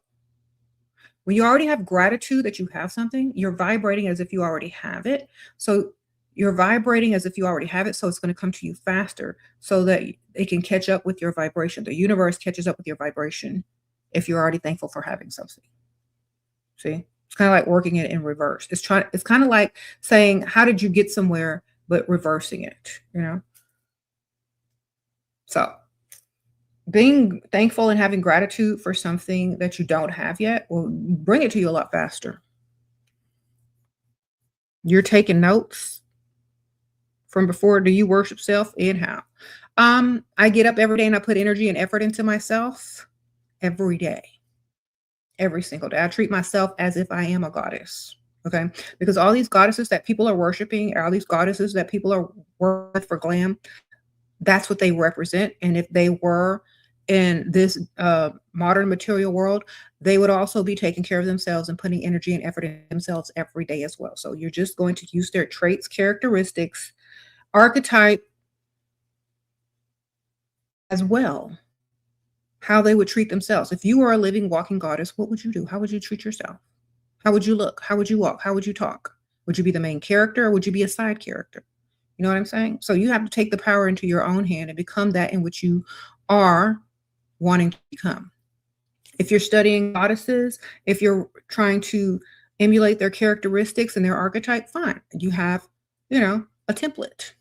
when you already have gratitude that you have something, you're vibrating as if you already have it. So you're vibrating as if you already have it. So it's going to come to you faster so that it can catch up with your vibration. The universe catches up with your vibration if you're already thankful for having something. See, it's kind of like working it in reverse. It's kind of like saying, how did you get somewhere, but reversing it, you know? So being thankful and having gratitude for something that you don't have yet will bring it to you a lot faster. You're taking notes from before. Do you worship self, and how? I get up every day and I put energy and effort into myself every day, every single day. I treat myself as if I am a goddess. Okay. Because all these goddesses that people are worshiping, all these goddesses that people are working with for glam, that's what they represent. And if they were in this modern material world, they would also be taking care of themselves and putting energy and effort in themselves every day as well. So you're just going to use their traits, characteristics, archetype as well, how they would treat themselves. If you were a living, walking goddess, what would you do? How would you treat yourself? How would you look? How would you walk? How would you talk? Would you be the main character or would you be a side character? You know what I'm saying? So you have to take the power into your own hand and become that in which you are wanting to become. If you're studying goddesses, if you're trying to emulate their characteristics and their archetype, fine. You have, a template.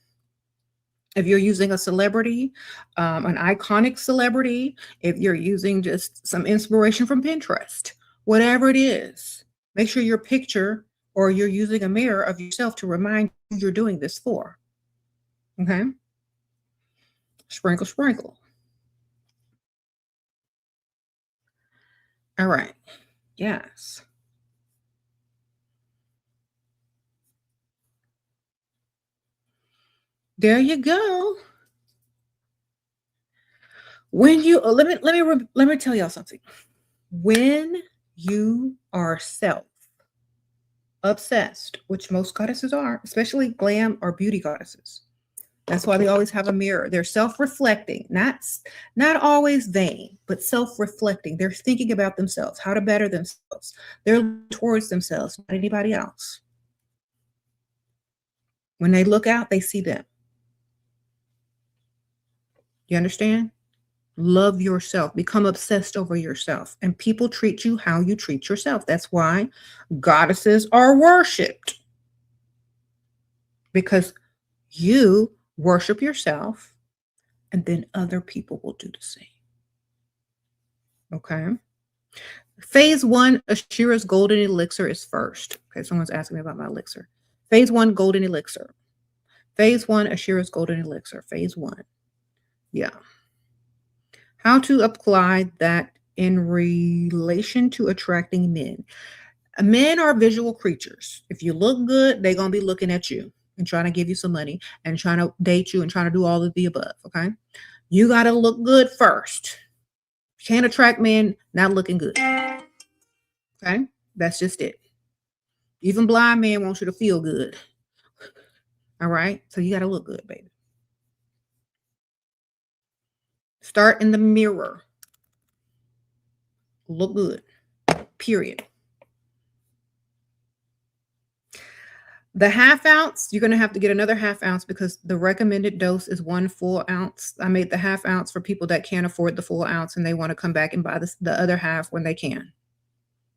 If you're using a celebrity, an iconic celebrity, if you're using just some inspiration from Pinterest, whatever it is, make sure your picture or you're using a mirror of yourself to remind you you're doing this for. Okay? Sprinkle, sprinkle. All right. Yes. There you go. When you let me tell y'all something. When you are self obsessed, which most goddesses are, especially glam or beauty goddesses. That's why they always have a mirror. They're self-reflecting, not always vain, but self-reflecting. They're thinking about themselves, how to better themselves. They're looking towards themselves, not anybody else. When they look out, they see them. You understand? Love yourself. Become obsessed over yourself. And people treat you how you treat yourself. That's why goddesses are worshipped. Because you worship yourself, and then other people will do the same. Okay. Phase 1 of SHERA's golden elixir is first. Okay, someone's asking me about my elixir. Phase 1 golden elixir. Phase 1 of SHERA's golden elixir. Phase 1. Yeah. How to apply that in relation to attracting men. Men are visual creatures. If you look good, they're going to be looking at you and trying to give you some money and trying to date you and trying to do all of the above, okay? You got to look good first. You can't attract men not looking good, okay? That's just it. Even blind men want you to feel good, all right? So you got to look good, baby. Start in the mirror. Look good, period. The ½ ounce, you're going to have to get another ½ ounce because the recommended dose is 1 full ounce. I made the ½ ounce for people that can't afford the full ounce and they want to come back and buy the other half when they can.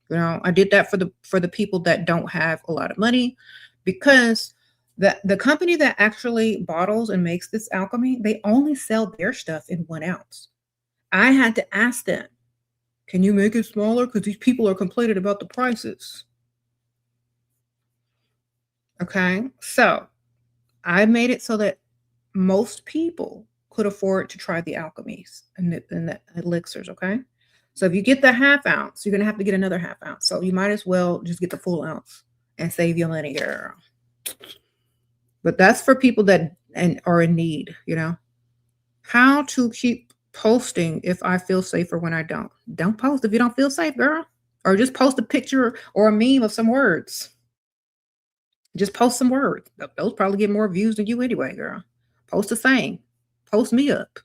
I did that for the people that don't have a lot of money, because the company that actually bottles and makes this alchemy, they only sell their stuff in 1 ounce. I had to ask them, can you make it smaller? Because these people are complaining about the prices. Okay, so I made it so that most people could afford to try the alchemies and the elixirs. Okay, so if you get the ½ ounce, you're gonna have to get another ½ ounce. So you might as well just get the full ounce and save your money, girl. But that's for people that are in need. How to keep posting if I feel safer when I don't. Don't post if you don't feel safe, girl, or just post a picture or a meme of some words. Just post some words. Those probably get more views than you anyway, girl. Post a thing. Post me up.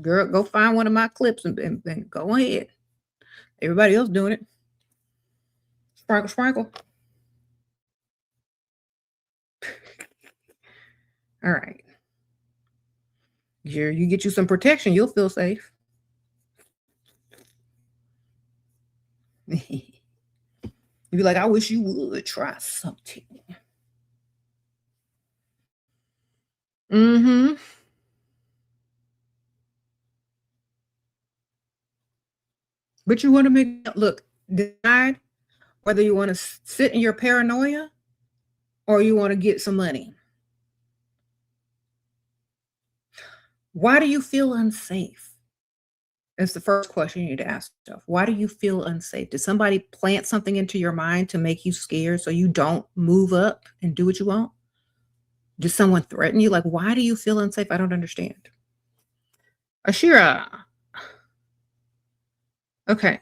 Girl, go find one of my clips and go ahead. Everybody else doing it. Sprinkle, sprinkle. All right. You get you some protection, you'll feel safe. You'd be like, I wish you would try something. Mm-hmm. But you want to decide whether you want to sit in your paranoia or you want to get some money. Why do you feel unsafe? That's the first question you need to ask yourself. Why do you feel unsafe? Did somebody plant something into your mind to make you scared so you don't move up and do what you want? Did someone threaten you? Like, why do you feel unsafe? I don't understand. SHERA, Okay.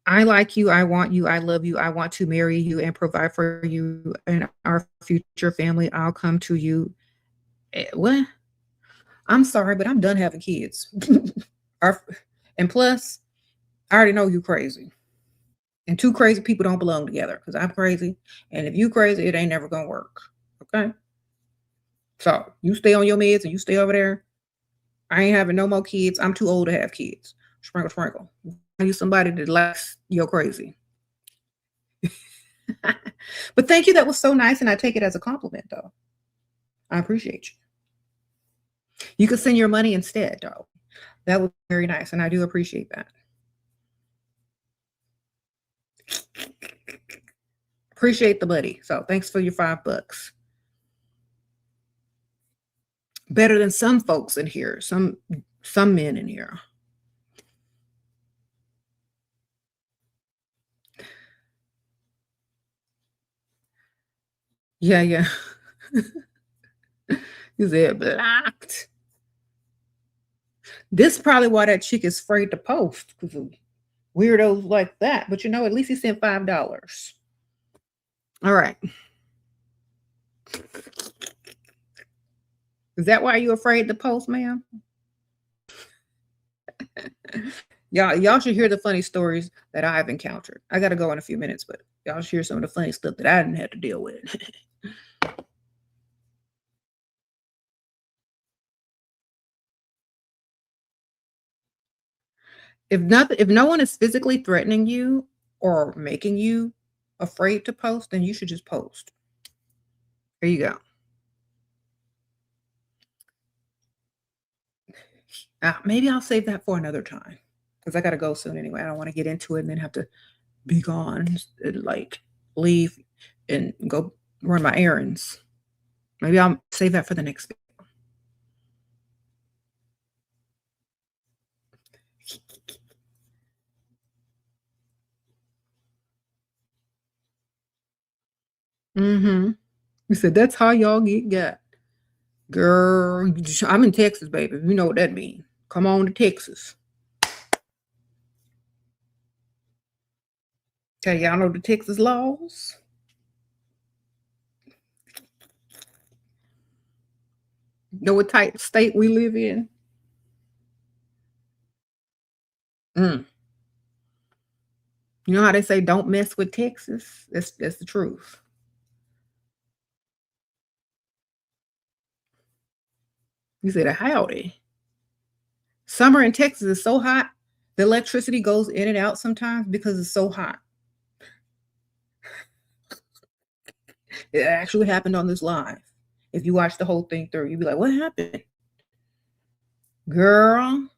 I like you, I want you, I love you, I want to marry you and provide for you and our future family. I'll come to you. What? I'm sorry, but I'm done having kids. Our, and plus, I already know you crazy. And two crazy people don't belong together because I'm crazy. And if you crazy, it ain't never gonna work. Okay. So you stay on your meds and you stay over there. I ain't having no more kids. I'm too old to have kids. Sprinkle, sprinkle. Find you somebody that likes your crazy. But thank you. That was so nice. And I take it as a compliment, though. I appreciate you. You could send your money instead, though. That was very nice. And I do appreciate that. Appreciate the buddy. So thanks for your $5. Better than some folks in here, some men in here. Yeah, yeah. You said blocked. This is probably why that chick is afraid to post because of weirdos like that. But you know, at least he sent $5. All right. Is that why you're afraid to post, ma'am? Y'all should hear the funny stories that I've encountered. I gotta go in a few minutes, but y'all should hear some of the funny stuff that I didn't have to deal with. If no one is physically threatening you or making you afraid to post, then you should just post. There you go. Maybe I'll save that for another time because I got to go soon anyway. I don't want to get into it and then have to be gone and like leave and go run my errands. Maybe I'll save that for the next video. You said that's how y'all get got. Girl, I'm in Texas, baby. You know what that means. Come on to Texas. Okay, y'all know the Texas laws. Know what type of state we live in? Mm. You know how they say don't mess with Texas? That's the truth. You said a howdy. Summer in Texas is so hot, the electricity goes in and out sometimes because it's so hot. It actually happened on this live. If you watch the whole thing through, you'd be like, what happened? Girl,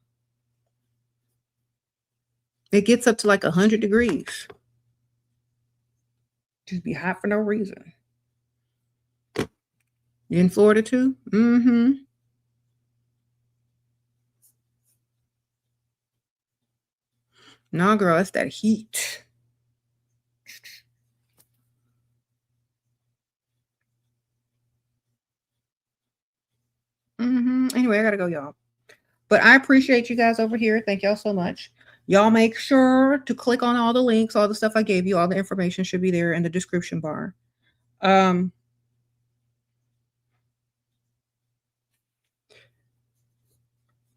it gets up to like 100 degrees. Just be hot for no reason. You in Florida too? Mm-hmm. No, girl, it's that heat. Anyway, I gotta go, y'all. But I appreciate you guys over here. Thank y'all so much. Y'all make sure to click on all the links, all the stuff I gave you, all the information should be there in the description bar.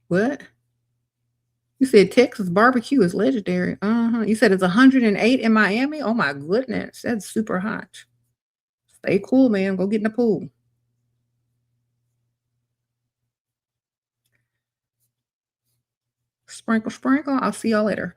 What? You said Texas barbecue is legendary. You said it's 108 in Miami. Oh my goodness, that's super hot. Stay cool, man. Go get in the pool. Sprinkle, sprinkle. I'll see y'all later.